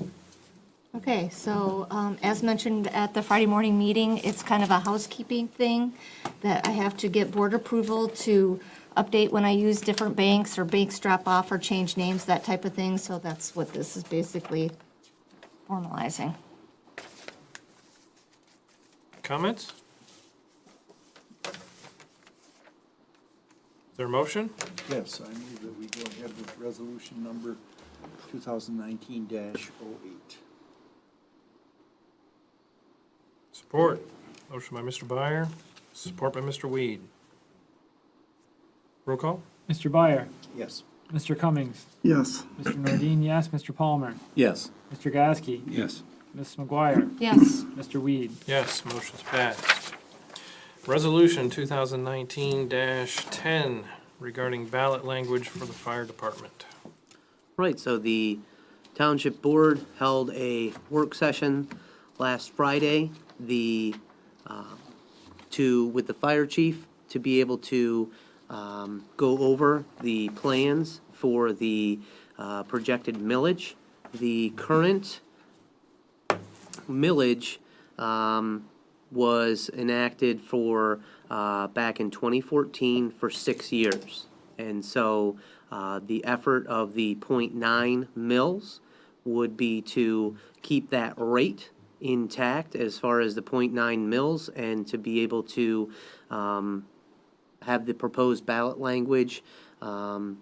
Okay, so as mentioned at the Friday morning meeting, it's kind of a housekeeping thing that I have to get board approval to update when I use different banks or banks drop off or change names, that type of thing. So that's what this is basically formalizing. Comments? Is there a motion? Yes, I move that we go ahead with resolution number 2019-08. Support. Motion by Mr. Byer, support by Mr. Weed. Roll call? Mr. Byer, Yes. Mr. Cummings, Yes. Mr. Nordine, yes, Mr. Palmer, Yes. Mr. Gasky, Yes. Ms. McGuire, Yes. Mr. Weed. Yes, motion's passed. Resolution 2019-10 regarding ballot language for the fire department. Right, so the Township Board held a work session last Friday, with the fire chief to be able to go over the plans for the projected millage. The current millage was enacted for back in 2014 for 6 years. And so the effort of the .9 mils would be to keep that rate intact as far as the .9 mils and to be able to have the proposed ballot language on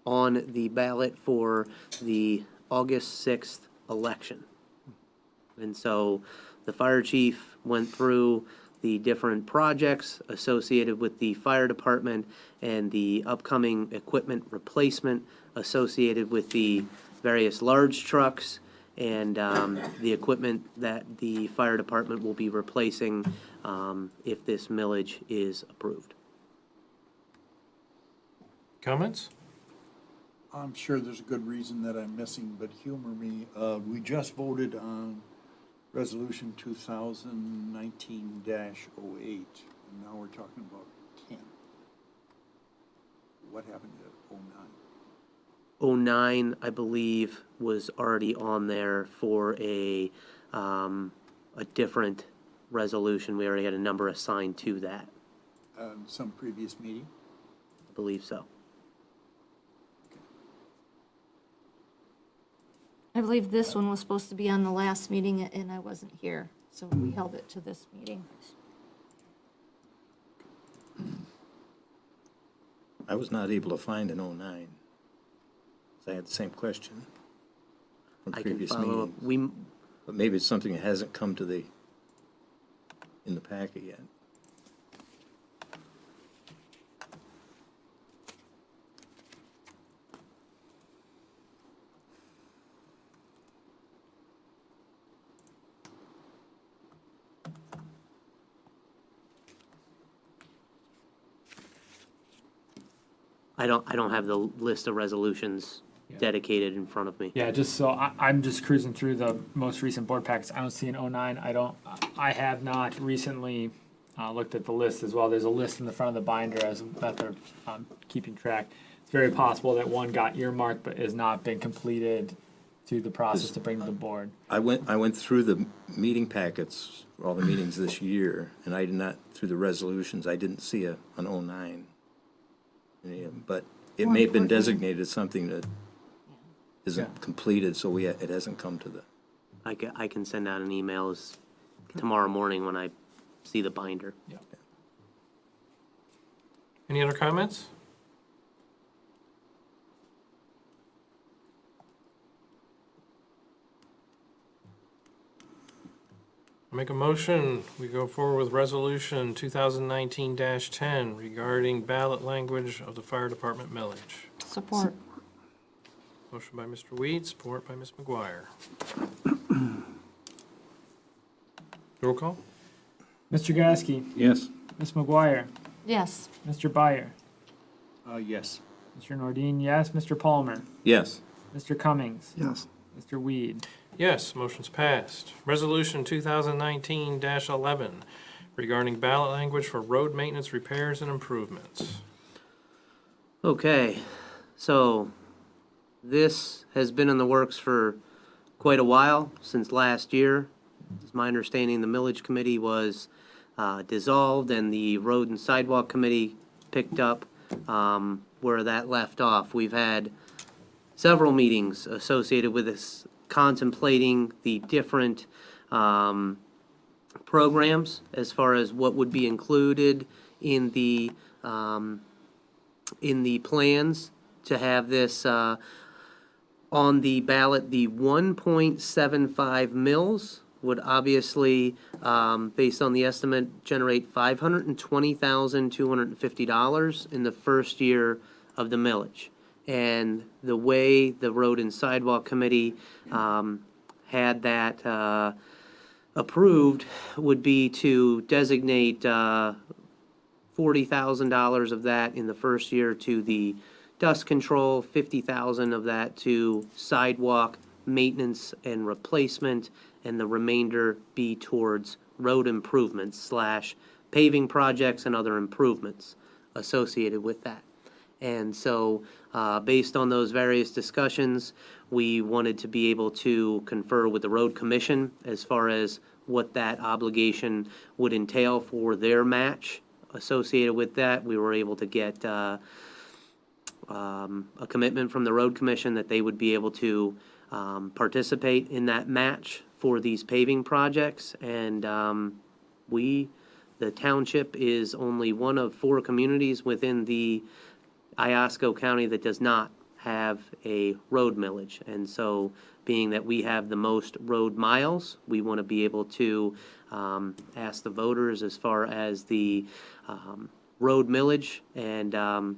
the ballot for the August 6th election. And so the fire chief went through the different projects associated with the fire department and the upcoming equipment replacement associated with the various large trucks and the equipment that the fire department will be replacing if this millage is approved. Comments? I'm sure there's a good reason that I'm missing, but humor me. We just voted on Resolution 2019-08, and now we're talking about 10. What happened to 09? 09, I believe, was already on there for a different resolution. We already had a number assigned to that. Some previous meeting? I believe so. I believe this one was supposed to be on the last meeting and I wasn't here, so we held it to this meeting. I was not able to find an 09. I had the same question from I can previous follow up. meetings. But maybe it's something that hasn't come to in the packet yet. I don't have the list of resolutions dedicated in front of me. Yeah, just so I'm just cruising through the most recent board packs. I don't see an 09. I have not recently looked at the list as well. There's a list in the front of the binder as a method of keeping track. It's very possible that one got earmarked but has not been completed to the process to bring to the board. I went through the meeting packets for all the meetings this year, and I did not, through the resolutions, I didn't see an 09. Yeah, but it may have been designated as something that isn't completed, so it hasn't come to the. I can send out an email tomorrow morning when I see the binder. Yeah. Any other comments? I'll make a motion, we go forward with Resolution 2019-10 regarding ballot language of the fire department millage. Support. Motion by Mr. Weed, support by Ms. McGuire. Roll call? Mr. Gasky, Yes. Ms. McGuire, Yes. Mr. Byer, Yes. Mr. Nordine, yes. Mr. Palmer, Yes. Mr. Cummings, Yes. Mr. Weed. Yes, motion's passed. Resolution 2019-11 regarding ballot language for road maintenance, repairs, and improvements. Okay, so this has been in the works for quite a while, since last year. It's my understanding the millage committee was dissolved and the road and sidewalk committee picked up where that left off. We've had several meetings associated with this, contemplating the different programs as far as what would be included in the plans to have this on the ballot. The 1.75 mils would obviously, based on the estimate, generate $520,250 in the first year of the millage. And the way the Road and Sidewalk Committee had that approved would be to designate $40,000 of that in the first year to the dust control, $50,000 of that to sidewalk maintenance and replacement, and the remainder be towards road improvements / paving projects and other improvements associated with that. And so, based on those various discussions, we wanted to be able to confer with the road commission as far as what that obligation would entail for their match associated with that. We were able to get a commitment from the road commission that they would be able to participate in that match for these paving projects. And the township is only one of 4 communities within the Oscoda County that does not have a road millage. And so, being that we have the most road miles, we want to be able to ask the voters as far as the road millage and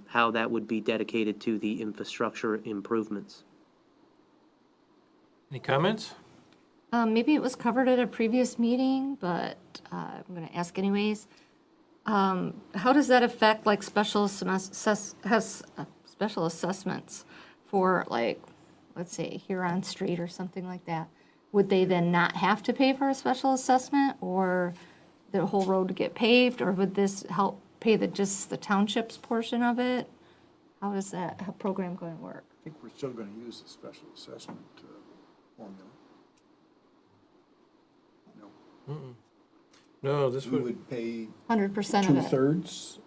how that would be dedicated to the infrastructure improvements. Any comments? Maybe it was covered at a previous meeting, but I'm going to ask anyways. How does that affect like special assessments for like, let's say Huron Street or something like that, would they then not have to pay for a special assessment, or the whole road to get paved, or would this help pay just the township's portion of it? How is that program going to work? I think we're still gonna use the special assessment formula. No, No, this we would, would pay 100% of it? 2/3.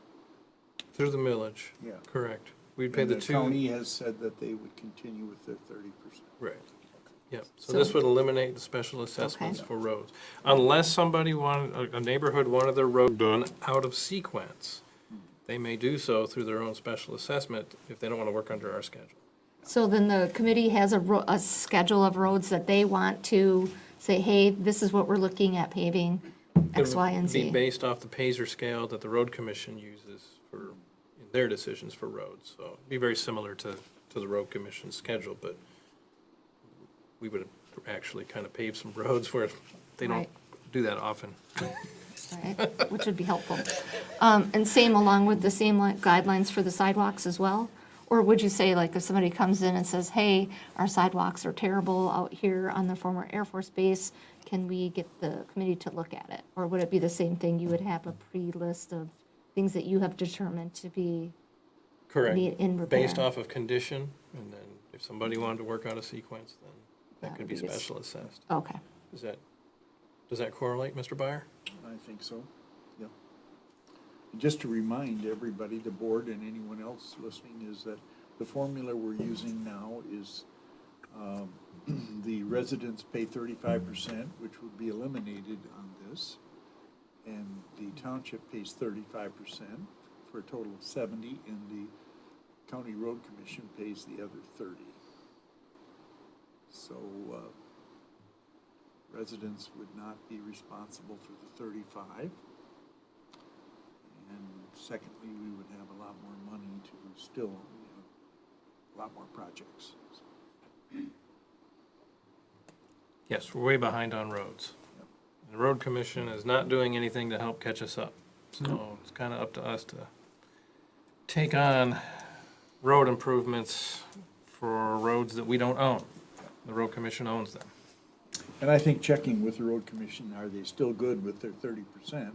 through the millage. Yeah. Correct. We'd pay And the the two. county has said that they would continue with their 30%. Right. Yep. So So- this would eliminate the special assessments Okay. for roads. Unless somebody wanted, a neighborhood wanted their road done out of sequence, they may do so through their own special assessment if they don't want to work under our schedule. So then the committee has a schedule of roads that they want to say, hey, this is what we're looking at paving, X, It Y, and would Be Z. based off the Paisley scale that the road commission uses for, in their decisions for roads. So it'd be very similar to the road commission's schedule, but we would actually kind of pave some roads where they don't Right. do that often. Right, which would be helpful. And same along with the same guidelines for the sidewalks as well? Or would you say, like, if somebody comes in and says, hey, our sidewalks are terrible out here on the former Air Force Base, can we get the committee to look at it? Or would it be the same thing, you would have a pre-list of things that you have determined to be Correct. in repair? Based off of condition, and then if somebody wanted to work out a sequence, then that That could would be be this. special assessed. Okay. Does that correlate, Mr. Byer? I think so, yeah. And just to remind everybody, the board and anyone else listening, is that the formula we're using now is the residents pay 35%, which would be eliminated on this, and the township pays 35% for a total of 70, and the county road commission pays the other 30. So, residents would not be responsible for the 35. And secondly, we would have a lot more money to still, a lot more projects. Yes, we're way behind on roads. The road commission is not doing anything to help catch us up. So it's kind of up to us to take on road improvements for roads that we don't own. The road commission owns them. And I think checking with the road commission, are they still good with their 30%,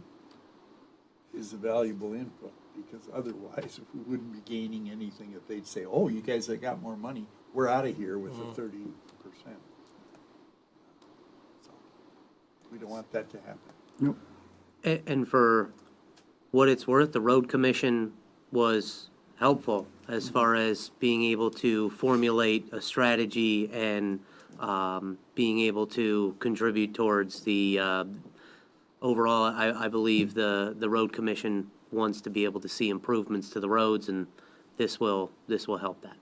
is a valuable input, because otherwise we wouldn't be gaining anything if they'd say, oh, you guys have got more money, we're out of here with the 30%. So, we don't want that to happen. Nope. And for what it's worth, the road commission was helpful as far as being able to formulate a strategy and being able to contribute towards the overall, I believe the road commission wants to be able to see improvements to the roads, and this will help that.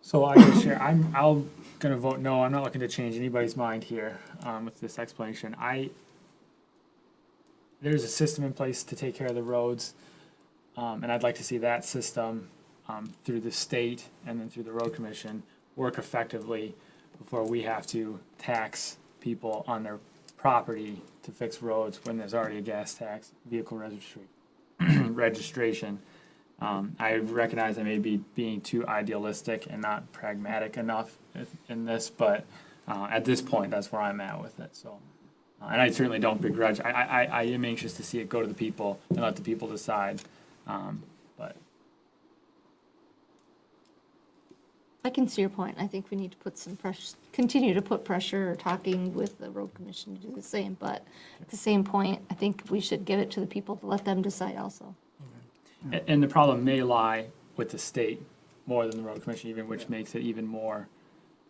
So I can share, I'll gonna vote no, I'm not looking to change anybody's mind here, with this explanation. There's a system in place to take care of the roads, and I'd like to see that system, through the state and then through the road commission work effectively before we have to tax people on their property to fix roads when there's already a gas tax, vehicle registration. I recognize I may be being too idealistic and not pragmatic enough in this, but at this point, that's where I'm at with it. So, and I certainly don't begrudge. I am anxious to see it go to the people and let the people decide. But I can see your point. I think we need to put some pressure, continue to put pressure, or talking with the road commission to do the same. But at the same point, I think we should give it to the people to let them decide also. and the problem may lie with the state more than the road commission, even, which makes it even more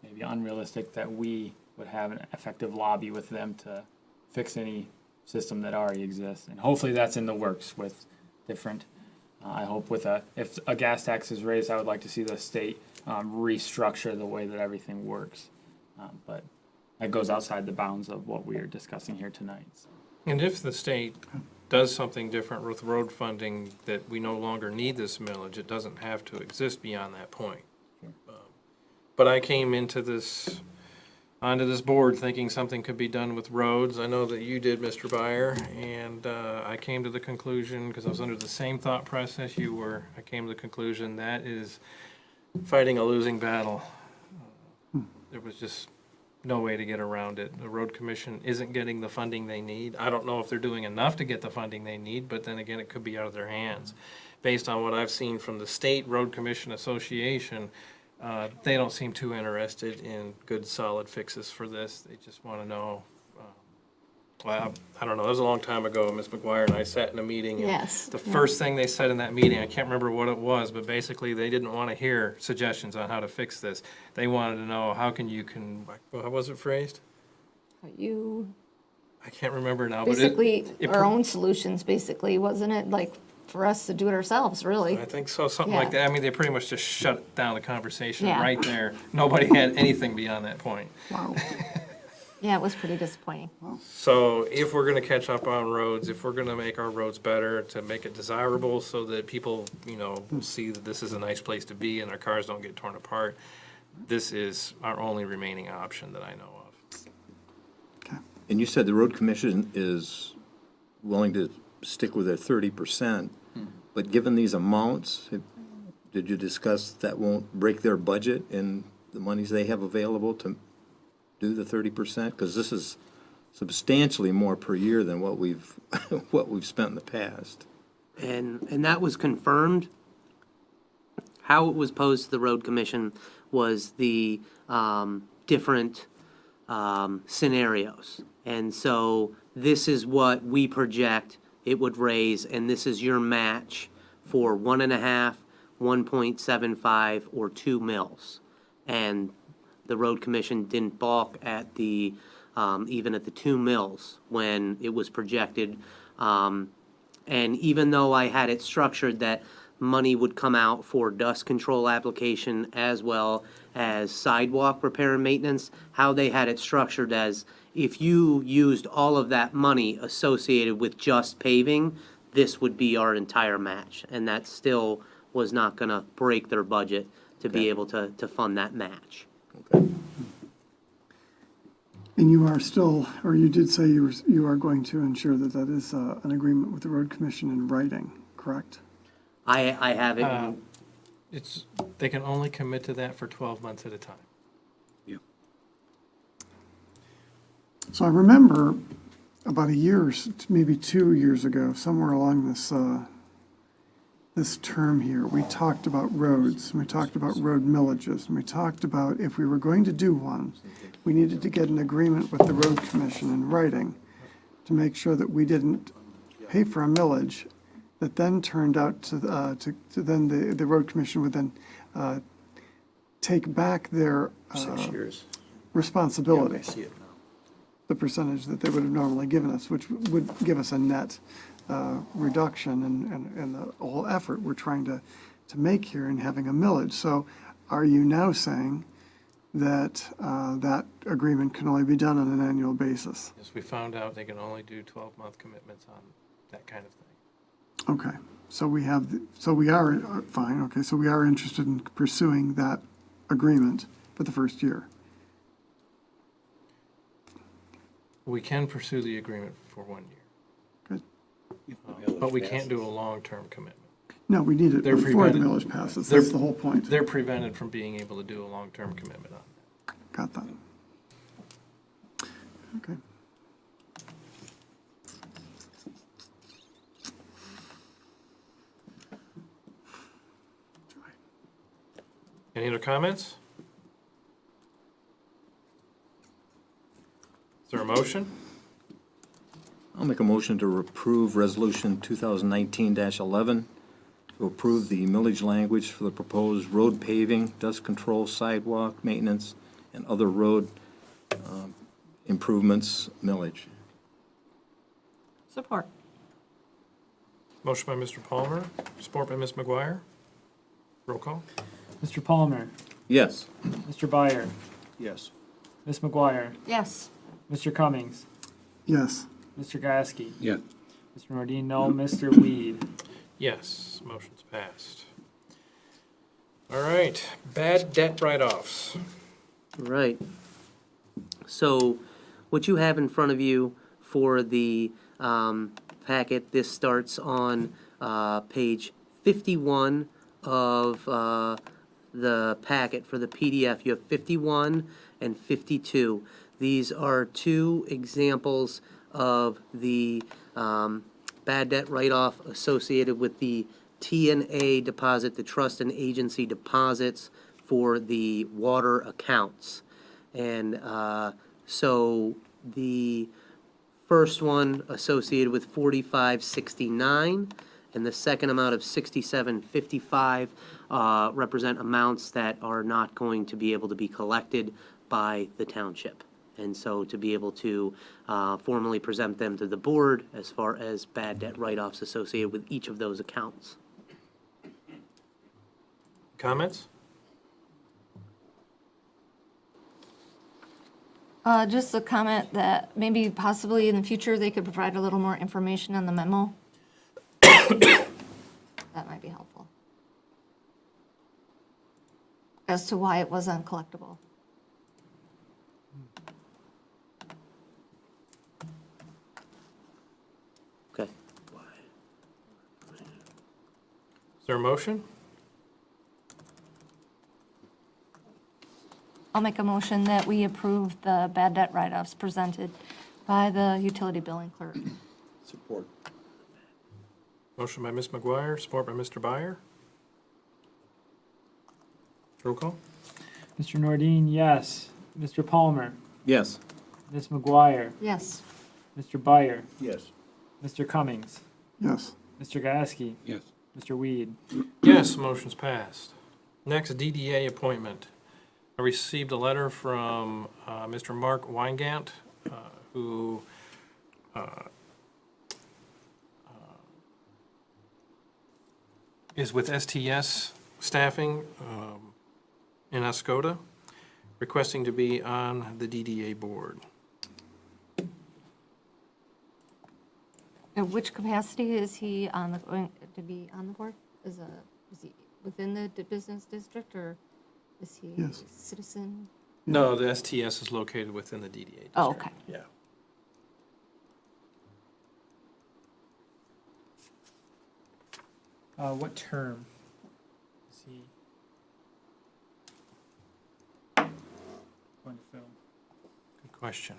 maybe unrealistic that we would have an effective lobby with them to fix any system that already exists. And hopefully that's in the works with different, I hope if a gas tax is raised, I would like to see the state restructure the way that everything works. But that goes outside the bounds of what we are discussing here tonight. So. And if the state does something different with road funding, that we no longer need this millage, it doesn't have to exist beyond that point. But I came onto this board thinking something could be done with roads. I know that you did, Mr. Byer, and I came to the conclusion, because I was under the same thought process you were, I came to the conclusion that is fighting a losing battle. There was just no way to get around it. The road commission isn't getting the funding they need. I don't know if they're doing enough to get the funding they need, but then again, it could be out of their hands. Based on what I've seen from the State Road Commission Association, they don't seem too interested in good, solid fixes for this. They just want to know, well, I don't know, that was a long time ago. Ms. McGuire and I sat in a meeting. And Yes, the yeah. first thing they said in that meeting, I can't remember what it was, but basically they didn't want to hear suggestions on how to fix this. They wanted to know, how was it phrased? You, I can't remember now, but basically, it our own solutions, basically, wasn't it? Like, for us to do it ourselves, really. I think so, something like Yeah. that. I mean, they pretty much just shut down the conversation Yeah. right there. Nobody had anything beyond that point. Wow. Yeah, it was pretty disappointing. So if we're gonna catch up on roads, if we're gonna make our roads better, to make it desirable so that people, will see that this is a nice place to be and our cars don't get torn apart, this is our only remaining option that I know of. Okay. And you said the road commission is willing to stick with their 30%, but given these amounts, did you discuss that won't break their budget and the monies they have available to do the 30%? Because this is substantially more per year than what we've, what we've spent in the past. And that was confirmed. How it was posed to the road commission was the different scenarios. And so this is what we project it would raise, and this is your match for 1.5, 1.75, or 2 mils. And the road commission didn't balk at the, even at the 2 mils when it was projected. And even though I had it structured that money would come out for dust control application as well as sidewalk repair and maintenance, how they had it structured as if you used all of that money associated with just paving, this would be our entire match. And that still was not gonna break their budget to be able to fund that match. Okay. And you are still, or you did say you are going to ensure that that is an agreement with the road commission in writing, correct? I have it, They can only commit to that for 12 months at a time. So I remember about a year, maybe 2 years ago, somewhere along this term here, we talked about roads, and we talked about road millages, and we talked about if we were going to do one, we needed to get an agreement with the road commission in writing to make sure that we didn't pay for a millage that then turned out to then the road commission would then take back their 6 years. responsibility. I see it now. The percentage that they would have normally given us, which would give us a net reduction in the whole effort we're trying to make here in having a millage. So are you now saying that that agreement can only be done on an annual basis? As we found out, they can only do 12-month commitments on that kind of thing. Okay, so we have, so we are, fine, okay, so we are interested in pursuing that agreement for the first year. We can pursue the agreement for 1 year, Good. but we can't do a long-term commitment. No, we need it They're before the prevented- millage passes, they're- that's the whole point. They're prevented from being able to do a long-term commitment on that. Got that. Okay. Any other comments? Is there a motion? I'll make a motion to approve Resolution 2019-11, to approve the millage language for the proposed road paving, dust control, sidewalk maintenance, and other road improvements millage. Support. Motion by Mr. Palmer, support by Ms. McGuire. Roll call. Mr. Palmer, Yes. Mr. Byer, Yes. Ms. McGuire, Yes. Mr. Cummings, Yes, Mr. Gasky, Yeah. Mr. Nordine, no, Mr. Weed. Yes, motion's passed. All right, bad debt write-offs. Right. So what you have in front of you for the packet, this starts on page 51 of the packet for the PDF, you have 51 and 52. These are two examples of the bad debt write-off associated with the T&A deposit, the trust and agency deposits for the water accounts. And so the first one associated with 4569 and the second amount of 6755 represent amounts that are not going to be able to be collected by the township. And so to be able to formally present them to the board as far as bad debt write-offs associated with each of those accounts. Comments? Just a comment that maybe possibly in the future, they could provide a little more information on the memo. That might be helpful. As to why it was uncollectible. Okay. Is there a motion? I'll make a motion that we approve the bad debt write-offs presented by the utility billing clerk. Support. Motion by Ms. McGuire, support by Mr. Byer. Roll call? Mr. Nordine, yes. Mr. Palmer, Yes. Ms. McGuire, Yes. Mr. Byer, Yes. Mr. Cummings, Yes. Mr. Gasky, Yes. Mr. Weed. Yes, motion's passed. Next, DDA appointment. I received a letter from Mr. Mark Weingant, who is with STS Staffing in Oscoda, requesting to be on the DDA board. In which capacity is he going to be on the board? Is he within the business district, or is he a Yes. citizen? No, the STS is located within the DDA district. Oh, okay. Yeah. What term is he going to fill? Good question.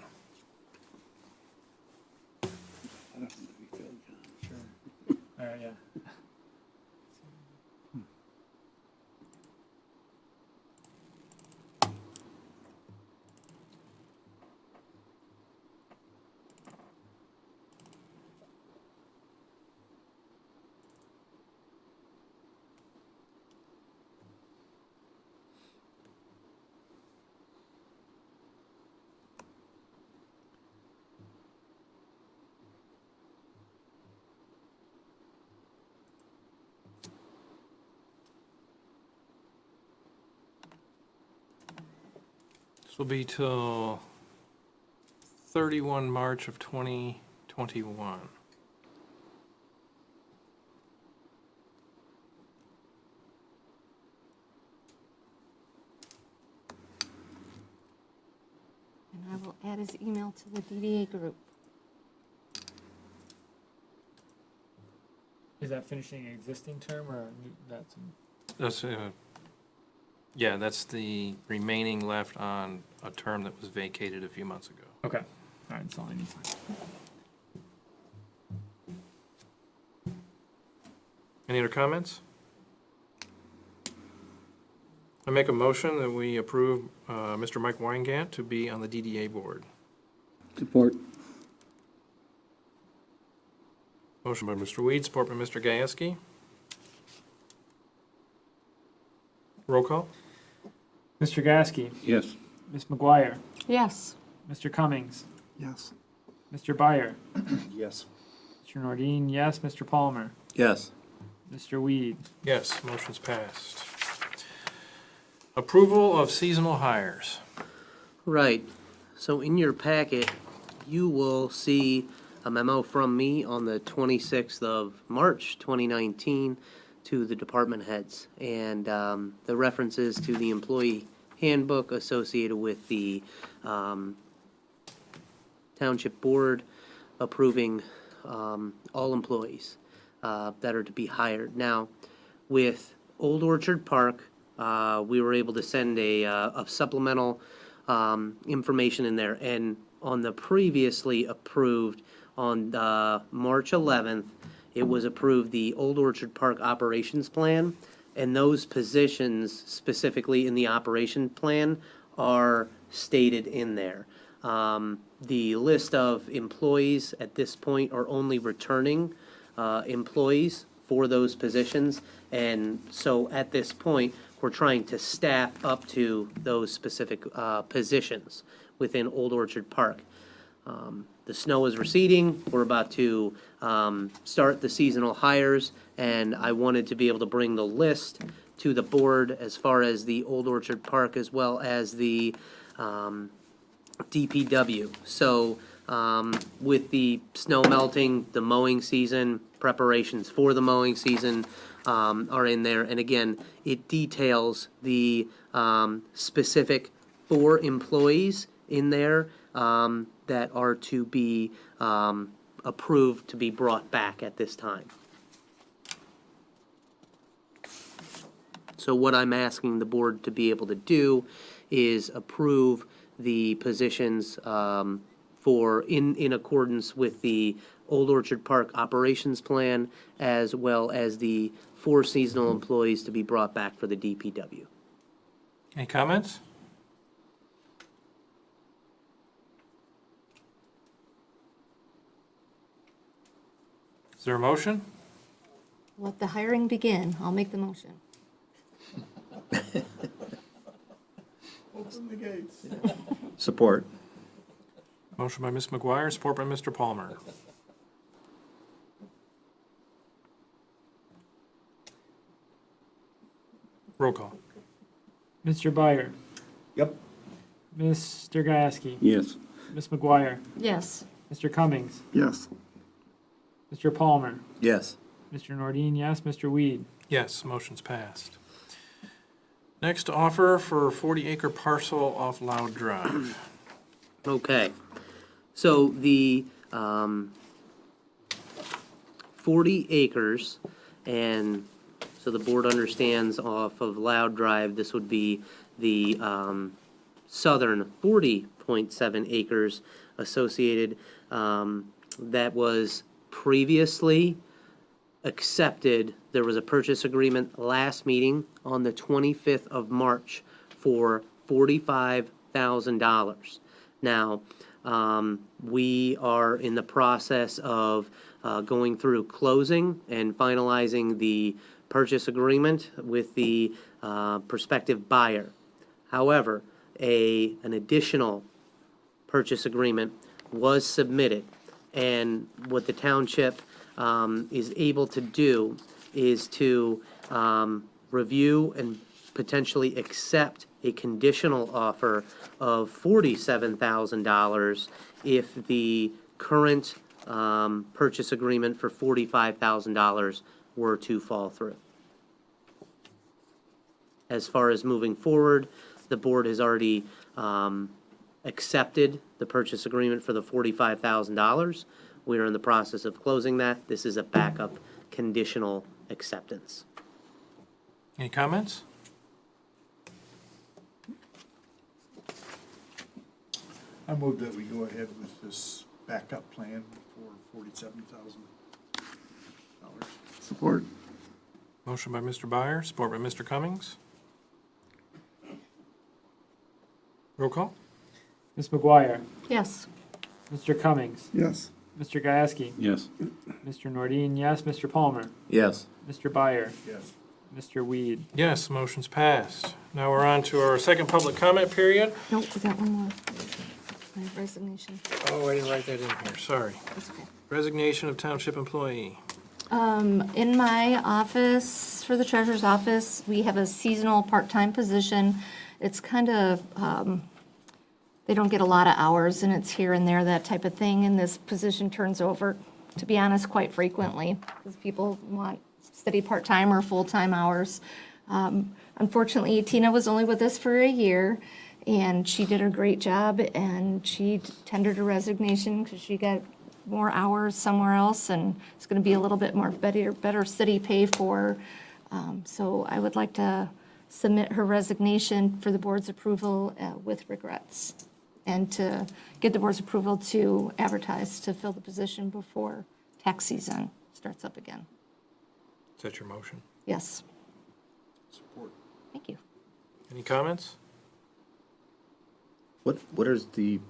All right, yeah. This will be till 31 March of 2021. And I will add his email to the DDA group. Is that finishing an existing term or that's? That's, yeah, that's the remaining left on a term that was vacated a few months ago. Okay. All right, that's all I need. Any other comments? I make a motion that we approve Mr. Mike Weingant to be on the DDA board. Support. Motion by Mr. Weed, support by Mr. Gasky. Roll call? Mr. Gasky, Yes. Ms. McGuire, Yes. Mr. Cummings, Yes. Mr. Byer, Yes. Mr. Nordine, yes. Mr. Palmer, Yes. Mr. Weed. Yes, motion's passed. Approval of seasonal hires. Right. So in your packet, you will see a memo from me on the 26th of March, 2019, to the department heads. And the references to the employee handbook associated with the township board approving all employees that are to be hired. Now, with Old Orchard Park we were able to send a supplemental information in there. And on the previously approved, on March 11th, it was approved the Old Orchard Park Operations Plan, and those positions specifically in the operation plan are stated in there. The list of employees at this point are only returning employees for those positions, and so at this point, we're trying to staff up to those specific positions within Old Orchard Park. The snow is receding, we're about to start the seasonal hires, and I wanted to be able to bring the list to the board as far as the Old Orchard Park as well as the DPW. So with the snow melting, the mowing season, preparations for the mowing season are in there. And again, it details the specific 4 employees in there that are to be approved to be brought back at this time. So what I'm asking the board to be able to do is approve the positions for, in accordance with the Old Orchard Park Operations Plan, as well as the 4 seasonal employees to be brought back for the DPW. Any comments? Is there a motion? Let the hiring begin. I'll make the motion. Open the gates. Support. Motion by Ms. McGuire, support by Mr. Palmer. Roll call. Mr. Byer, Yep. Mr. Gieske, Yes. Ms. McGuire, Yes. Mr. Cummings, Yes. Mr. Palmer, Yes. Mr. Nordine, yes, Mr. Weed. Yes, motion's passed. Next, offer for 40-acre parcel off Loud Drive. Okay, so the 40 acres, and so the board understands off of Loud Drive, this would be the southern 40.7 acres associated, that was previously accepted. There was a purchase agreement last meeting on the 25th of March for $45,000. Now, we are in the process of going through closing and finalizing the purchase agreement with the prospective buyer. However, an additional purchase agreement was submitted, and what the township is able to do is to review and potentially accept a conditional offer of $47,000 if the current purchase agreement for $45,000 were to fall through. As far as moving forward, the board has already accepted the purchase agreement for the $45,000. We are in the process of closing that. This is a backup conditional acceptance. Any comments? I move that we go ahead with this backup plan for $47,000. Support. Motion by Mr. Byer, support by Mr. Cummings. Roll call. Ms. McGuire, Yes. Mr. Cummings, Yes. Mr. Gieske, Yes. Mr. Nordine, yes, Mr. Palmer, Yes. Mr. Byer, Yes. Mr. Weed. Yes, motion's passed. Now we're on to our second public comment period. Nope, we got one more. My resignation. Oh, I didn't write that in here, sorry. That's okay. Resignation of township employee. In my office, for the treasurer's office, we have a seasonal part-time position. It's kind of, they don't get a lot of hours, and it's here and there, that type of thing, and this position turns over, to be honest, quite frequently, because people want steady part-time or full-time hours. Unfortunately, Tina was only with us for a year, and she did a great job, and she tendered a resignation because she got more hours somewhere else, and it's going to be a little bit more better city pay for her. So I would like to submit her resignation for the board's approval with regrets, and to get the board's approval to advertise to fill the position before tax season starts up again. Is that your motion? Yes, Support. thank you. Any comments? What is the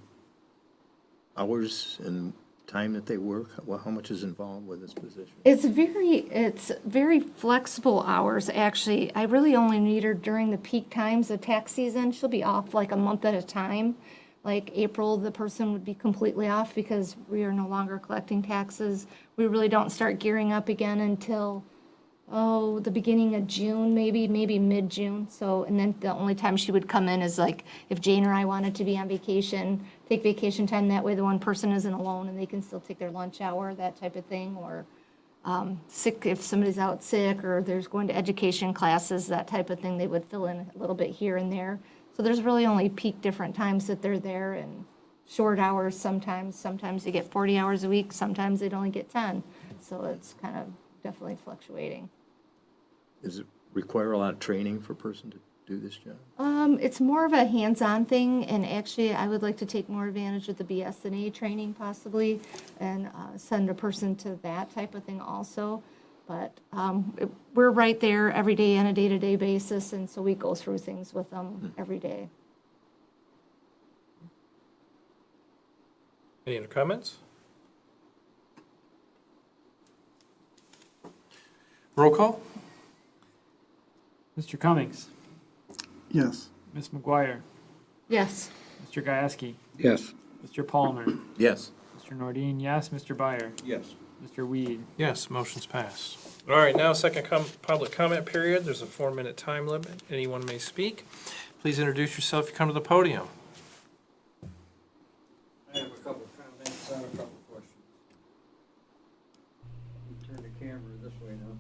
hours and time that they work? Well, how much is involved with this position? It's very flexible hours, actually. I really only need her during the peak times of tax season. She'll be off like a month at a time. Like April, the person would be completely off because we are no longer collecting taxes. We really don't start gearing up again until, the beginning of June, maybe mid-June. So, and then the only time she would come in is like if Jane or I wanted to be on vacation, take vacation time. That way the one person isn't alone and they can still take their lunch hour, that type of thing. Or sick, if somebody's out sick or there's going to education classes, that type of thing, they would fill in a little bit here and there. So there's really only peak different times that they're there, and short hours sometimes. Sometimes they get 40 hours a week, sometimes they'd only get 10. So it's kind of definitely fluctuating. Does it require a lot of training for a person to do this job? It's more of a hands-on thing, and actually I would like to take more advantage of the BSNA training possibly, and send a person to that type of thing also. But we're right there every day on a day-to-day basis, and so we go through things with them every day. Any other comments? Roll call? Mr. Cummings, Yes. Ms. McGuire, Yes. Mr. Gieske, Yes. Mr. Palmer, Yes. Mr. Nordine, yes, Mr. Byer, Yes. Mr. Weed. Yes, motion's passed. All right, now second public comment period. There's a 4-minute time limit. Anyone may speak. Please introduce yourself if you come to the podium. I have a couple of comments and a couple of questions. Turn the camera this way now.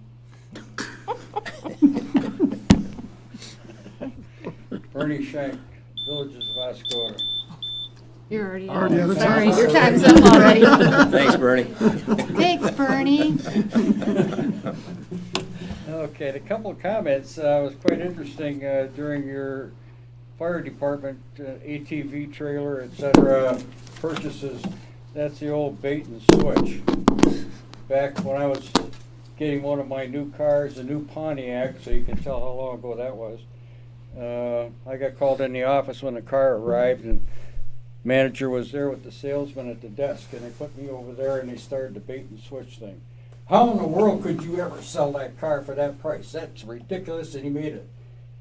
Bernie Shank, Villages of Oscoda. You're already Already out of Sorry, time. your time's up already. Thanks, Bernie. Thanks, Bernie. Okay, a couple of comments was quite interesting during your fire department ATV trailer, et cetera, purchases. That's the old bait and switch. Back when I was getting one of my new cars, a new Pontiac, so you can tell how long ago that was. I got called in the office when the car arrived, and manager was there with the salesman at the desk, and they put me over there and they started the bait and switch thing. How in the world could you ever sell that car for that price? That's ridiculous, and he made it.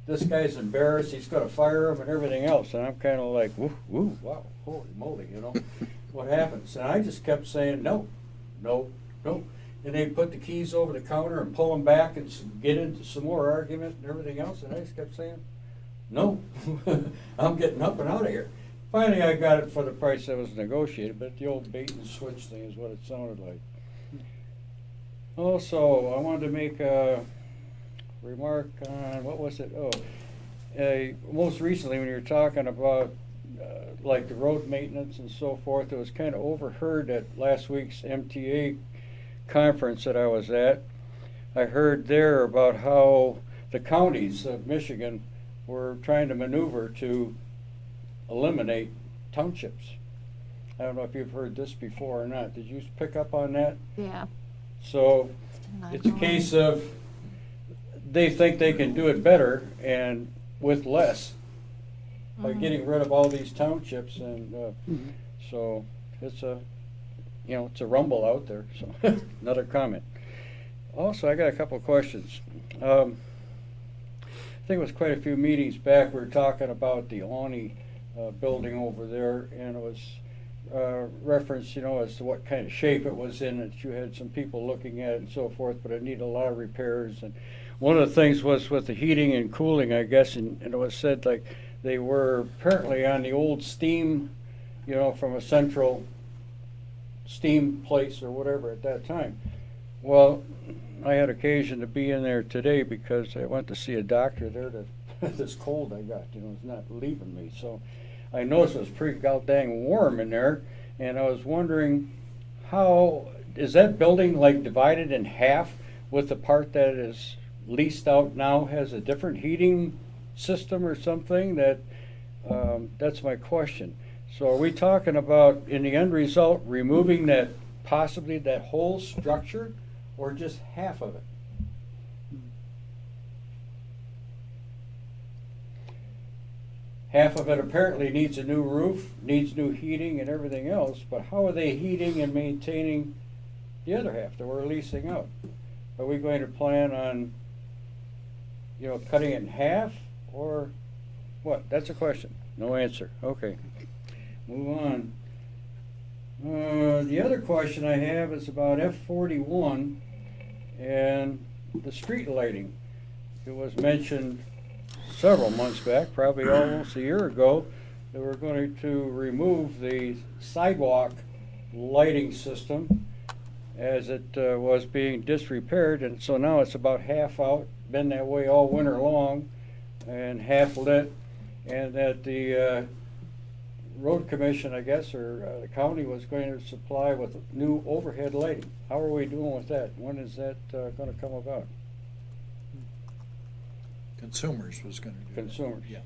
This guy's embarrassed, he's gonna fire him and everything else, and I'm kinda like, woo, wow, holy moly, you know? What happens? And I just kept saying, no. And they'd put the keys over the counter and pull them back and get into some more argument and everything else, and I just kept saying, no, I'm getting up and out of here. Finally, I got it for the price that was negotiated, but the old bait and switch thing is what it sounded like. Also, I wanted to make a remark on, what was it? Most recently when you were talking about like the road maintenance and so forth, it was kind of overheard at last week's MTA conference that I was at. I heard there about how the counties of Michigan were trying to maneuver to eliminate townships. I don't know if you've heard this before or not. Did you pick up on that? Yeah. So it's a case of they think they can do it better and with less by getting rid of all these townships, and so it's a it's a rumble out there. So another comment. Also, I got a couple of questions. I think it was quite a few meetings back we were talking about the Awney building over there, and it was referenced, as to what kind of shape it was in, that you had some people looking at it and so forth, but it needed a lot of repairs. And one of the things was with the heating and cooling, I guess, and it was said like they were apparently on the old steam, from a central steam place or whatever at that time. Well, I had occasion to be in there today because I went to see a doctor there that this cold I got, is not leaving me. So I noticed it was pretty goddamn warm in there, and I was wondering how is that building like divided in half, with the part that is leased out now has a different heating system or something that, that's my question. So are we talking about, in the end result, removing that, possibly that whole structure, or just half of it? Half of it apparently needs a new roof, needs new heating and everything else, but how are they heating and maintaining the other half that we're leasing out? Are we going to plan on, cutting it in half, or what? That's a question. No answer. Okay. Move on. The other question I have is about F41 and the street lighting. It was mentioned several months back, probably almost a year ago, that we're going to remove the sidewalk lighting system as it was being disrepaired, and so now it's about half out, been that way all winter long, and half lit, and that the road commission, I guess, or the county was going to supply with new overhead lighting. How are we doing with that? When is that going to come about? Consumers was gonna do that. Consumers. Yeah.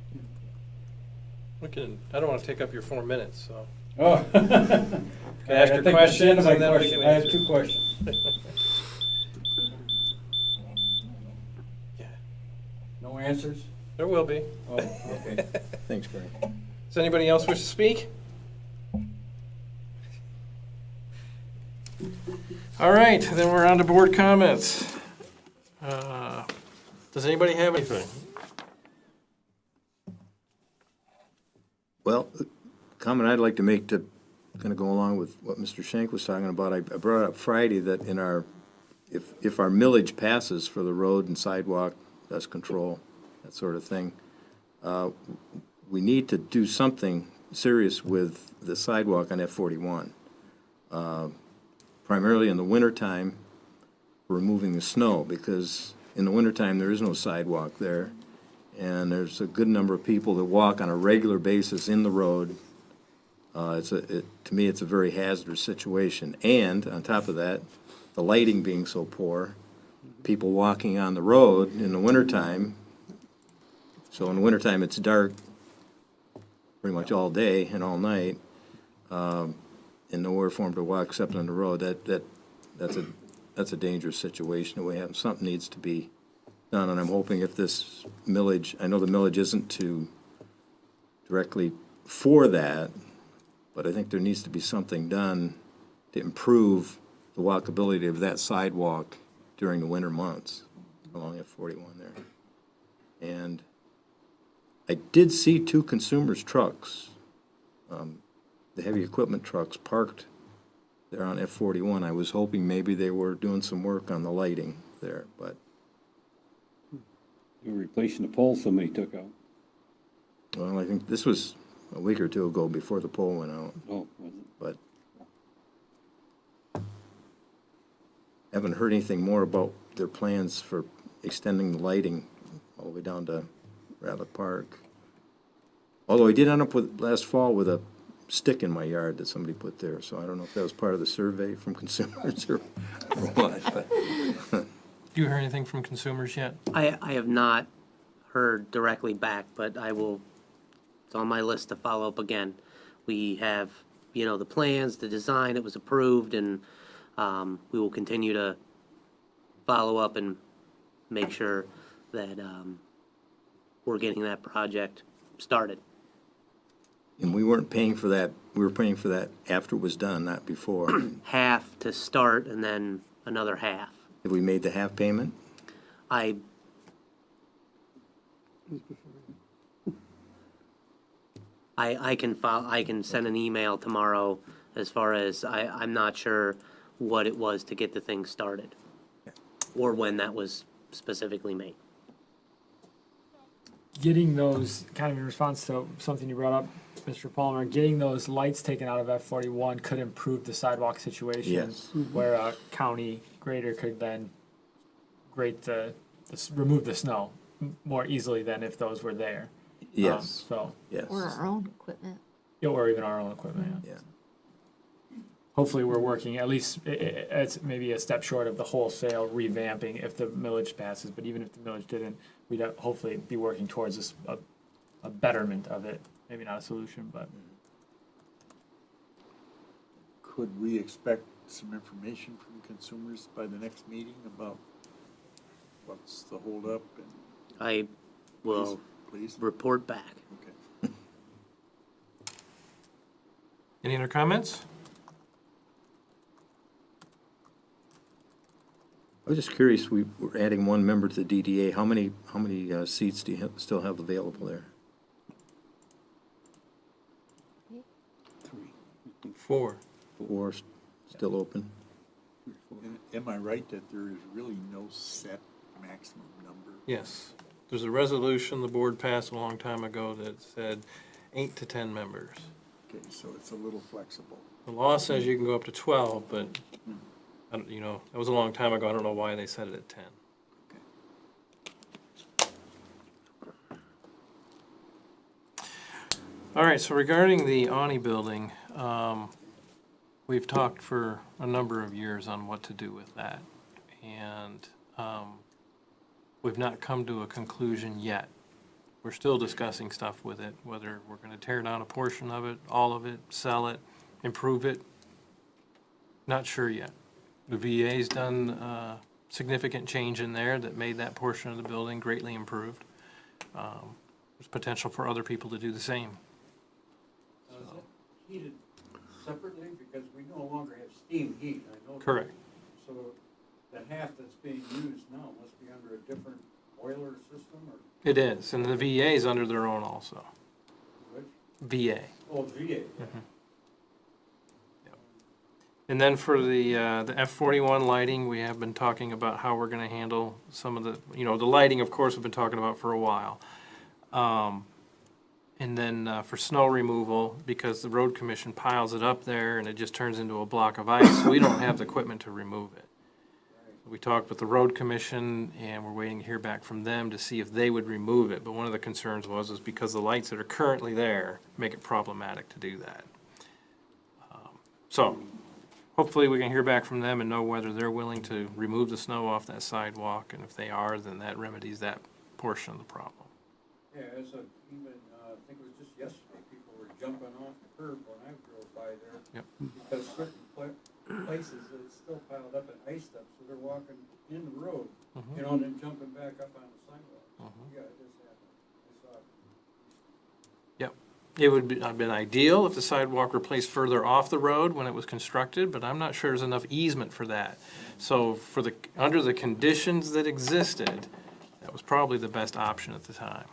I don't want to take up your 4 minutes, so. Oh. Can I ask your questions and then we can I have answer? 2 questions. Yeah, No answers? there will be. Oh, okay. Thanks, Barry. Does anybody else wish to speak? All right, then we're on to board comments. Does anybody have anything? Well, the comment I'd like to make to kind of go along with what Mr. Shank was talking about, I brought up Friday that in our, if our millage passes for the road and sidewalk, dust control, that sort of thing, we need to do something serious with the sidewalk on F41. Primarily in the wintertime, removing the snow, because in the wintertime, there is no sidewalk there. And there's a good number of people that walk on a regular basis in the road. To me, it's a very hazardous situation. And on top of that, the lighting being so poor, people walking on the road in the wintertime. So in the wintertime, it's dark pretty much all day and all night, and nowhere for them to walk except on the road. That's a dangerous situation that we have. Something needs to be done, and I'm hoping if this millage, I know the millage isn't directly for that, but I think there needs to be something done to improve the walkability of that sidewalk during the winter months along F41 there. And I did see 2 consumers' trucks, the heavy equipment trucks parked there on F41. I was hoping maybe they were doing some work on the lighting there, but You're replacing the pole somebody took out. well, I think this was a week or 2 ago before the pole went out, Oh, was it? but haven't heard anything more about their plans for extending the lighting all the way down to Rabbit Park. Although I did end up with, last fall, with a stick in my yard that somebody put there, so I don't know if that was part of the survey from consumers or what, but. Do you hear anything from consumers yet? I have not heard directly back, but I will, it's on my list to follow up again. We have, the plans, the design, it was approved, and we will continue to follow up and make sure that we're getting that project started. And we weren't paying for that, we were paying for that after it was done, not before. Half to start and then another half. Have we made the half payment? I can send an email tomorrow as far as I'm not sure what it was to get the thing started or when that was specifically made. Getting those, kind of in response to something you brought up, Mr. Palmer, getting those lights taken out of F41 could improve the sidewalk situation. Yes. Where a county grader could then grate remove the snow more easily than if those were there. Yes, So, yes, Or our own equipment. or even our own equipment, yeah. yeah. Hopefully, we're working, at least, it's maybe a step short of the wholesale revamping if the millage passes, but even if the millage didn't, we'd hopefully be working towards this, a betterment of it. Maybe not a solution, but Could we expect some information from consumers by the next meeting about what's the holdup and, I will please? report back. Okay. Any other comments? I was just curious, we're adding one member to the DDA. How many seats do you still have available there? 4. 4 still open? And am I right that there is really no set maximum number? Yes. There's a resolution the board passed a long time ago that said 8 to 10 members. Okay, so it's a little flexible. The law says you can go up to 12, but, I don't, you know, that was a long time ago. I don't know why they set it at 10. All right, so regarding the Ani building, we've talked for a number of years on what to do with that. And we've not come to a conclusion yet. We're still discussing stuff with it, whether we're going to tear down a portion of it, all of it, sell it, improve it. Not sure yet. The VA's done significant change in there that made that portion of the building greatly improved. There's potential for other people to do the same. Is it heated separately? Because we no longer have steam heat, I know. that. Correct. So the half that's being used now must be under a different boiler system or It is, and the VA's under their own also. which? VA. Oh, VA. And then for the F-41 lighting, we have been talking about how we're gonna handle some of the, you know, the lighting, of course, we've been talking about for a while. And then for snow removal, because the road commission piles it up there and it just turns into a block of ice, we don't have the equipment to remove it. We talked with the road commission and we're waiting to hear back from them to see if they would remove it. But one of the concerns was because the lights that are currently there make it problematic to do that. So hopefully we can hear back from them and know whether they're willing to remove the snow off that sidewalk. And if they are, then that remedies that portion of the problem. Yeah, as of even, I think it was just yesterday, people were jumping off the curb when I drove by there. Yep. Because certain places, it's still piled up and iced up, so they're walking in the road, you know, and then jumping back up on the sidewalk. Yeah, it just happened. I saw it. Yep. It would have been ideal if the sidewalk were placed further off the road when it was constructed, but I'm not sure there's enough easement for that. So for under the conditions that existed, that was probably the best option at the time,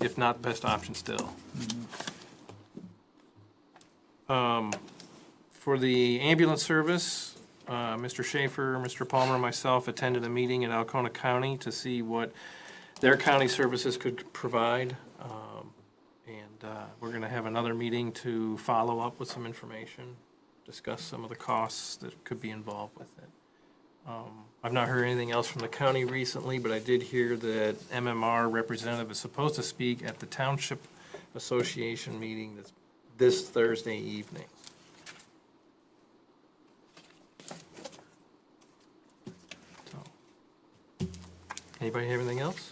if not the best option still. For the ambulance service, Mr. Schaefer, Mr. Palmer, and myself attended a meeting in Alcona County to see what their county services could provide. We're gonna have another meeting to follow up with some information, discuss some of the costs that could be involved with it. I've not heard anything else from the county recently, but I did hear that MMR representative is supposed to speak at the Township Association meeting this Thursday evening. So, anybody have anything else?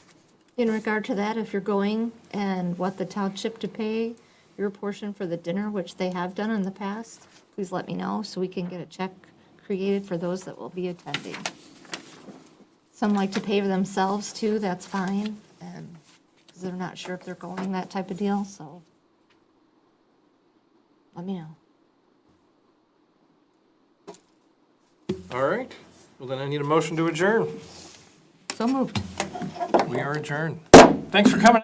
In regard to that, if you're going and want the township to pay your portion for the dinner, which they have done in the past, please let me know so we can get a check created for those that will be attending. Some like to pay for themselves too, that's fine, and, because they're not sure if they're going, that type of deal, so let me know. All right, well then I need a motion to adjourn. So moved. We are adjourned. Thanks for coming.